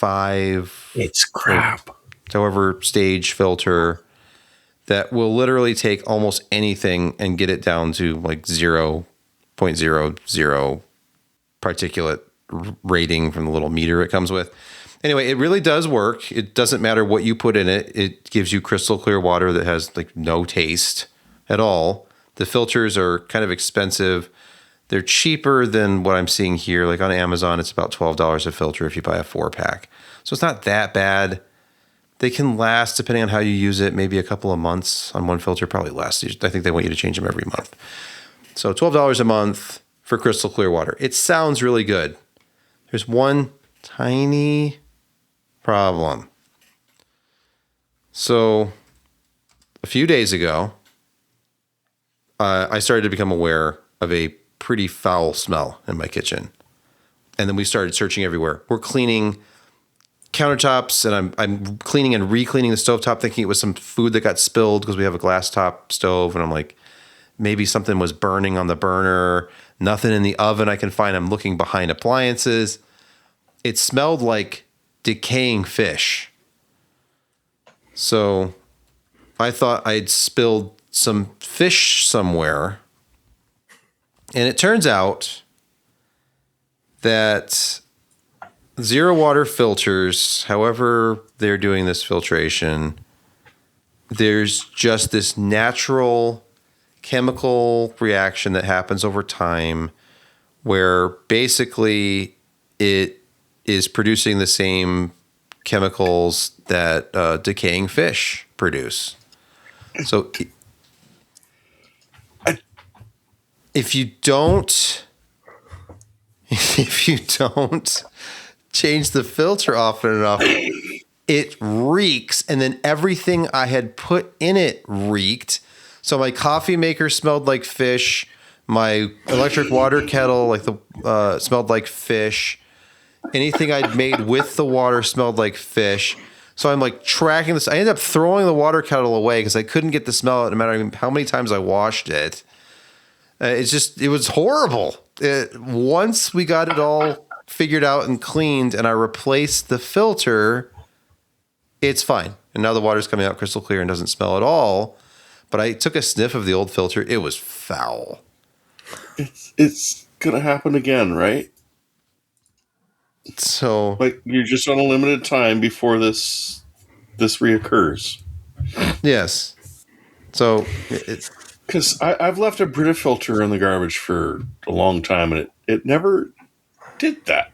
S2: it's crap.
S1: However stage filter that will literally take almost anything and get it down to like 0.00 particulate rating from the little meter it comes with. Anyway, it really does work. It doesn't matter what you put in it. It gives you crystal clear water that has like no taste at all. The filters are kind of expensive. They're cheaper than what I'm seeing here. Like on Amazon, it's about $12 a filter if you buy a 4-pack. So it's not that bad. They can last, depending on how you use it, maybe a couple of months on one filter, probably less. I think they want you to change them every month. So $12 a month for crystal clear water. It sounds really good. There's one tiny problem. So a few days ago, I started to become aware of a pretty foul smell in my kitchen. And then we started searching everywhere. We're cleaning countertops, and I'm cleaning and re-cleaning the stovetop, thinking it was some food that got spilled because we have a glass top stove, and I'm like, maybe something was burning on the burner. Nothing in the oven I can find. I'm looking behind appliances. It smelled like decaying fish. So I thought I'd spilled some fish somewhere. And it turns out that zero water filters, however they're doing this filtration, there's just this natural chemical reaction that happens over time where basically it is producing the same chemicals that decaying fish produce. So if you don't change the filter often enough, it reeks, and then everything I had put in it reeked. So my coffee maker smelled like fish. My electric water kettle smelled like fish. Anything I'd made with the water smelled like fish. So I'm like tracking this. I ended up throwing the water kettle away because I couldn't get the smell out no matter how many times I washed it. It was horrible. Once we got it all figured out and cleaned and I replaced the filter, it's fine. And now the water's coming out crystal clear and doesn't smell at all. But I took a sniff of the old filter. It was foul.
S2: It's going to happen again, right?
S1: So,
S2: like, you're just on a limited time before this reoccurs.
S1: Yes. So,
S2: because I've left a Brita filter in the garbage for a long time, and it never did that.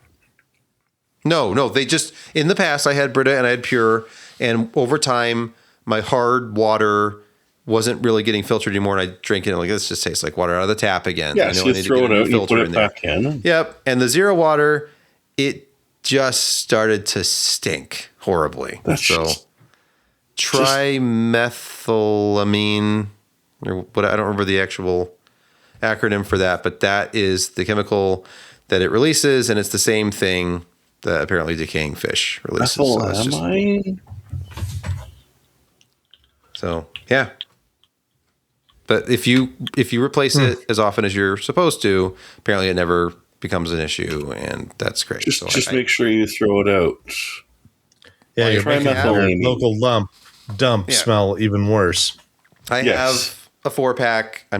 S1: No. They just, in the past, I had Brita and I had Pure, and over time, my hard water wasn't really getting filtered anymore, and I drink it and like, this just tastes like water out of the tap again.
S2: Yeah, so you throw it out, you put it back in.
S1: Yep, and the zero water, it just started to stink horribly. So trimethylamine, or what, I don't remember the actual acronym for that, but that is the chemical that it releases, and it's the same thing that apparently decaying fish releases. So yeah. But if you replace it as often as you're supposed to, apparently it never becomes an issue, and that's great.
S2: Just make sure you throw it out.
S3: Yeah, you're making your local dump smell even worse.
S1: I have a 4-pack. I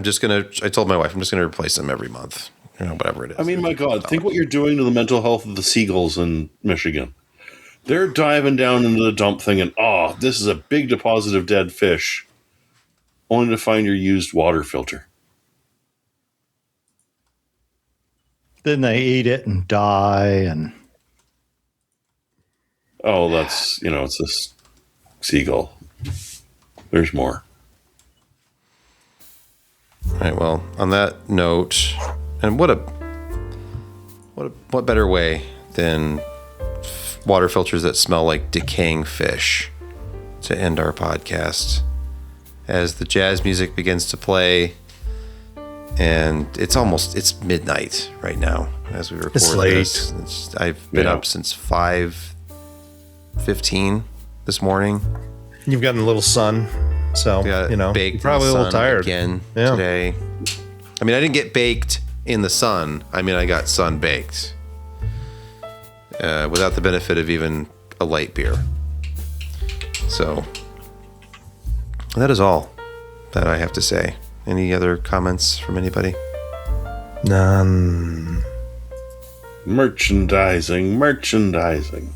S1: told my wife I'm just gonna replace them every month. Whatever it is.
S2: I mean, my God, think what you're doing to the mental health of the seagulls in Michigan. They're diving down into the dump thing and, this is a big deposit of dead fish, only to find your used water filter.
S4: Then they eat it and die. And
S2: that's, it's a seagull. There's more.
S1: All right. Well, on that note, and what better way than water filters that smell like decaying fish to end our podcast as the jazz music begins to play, and it's midnight right now as we record
S3: it's late.
S1: This. I've been up since 5:15 this morning.
S3: You've gotten a little sun, so you're probably a little tired
S1: again today. I mean, I didn't get baked in the sun. I mean, I got sun baked without the benefit of even a light beer. So that is all that I have to say. Any other comments from anybody?
S3: None.
S2: Merchandising.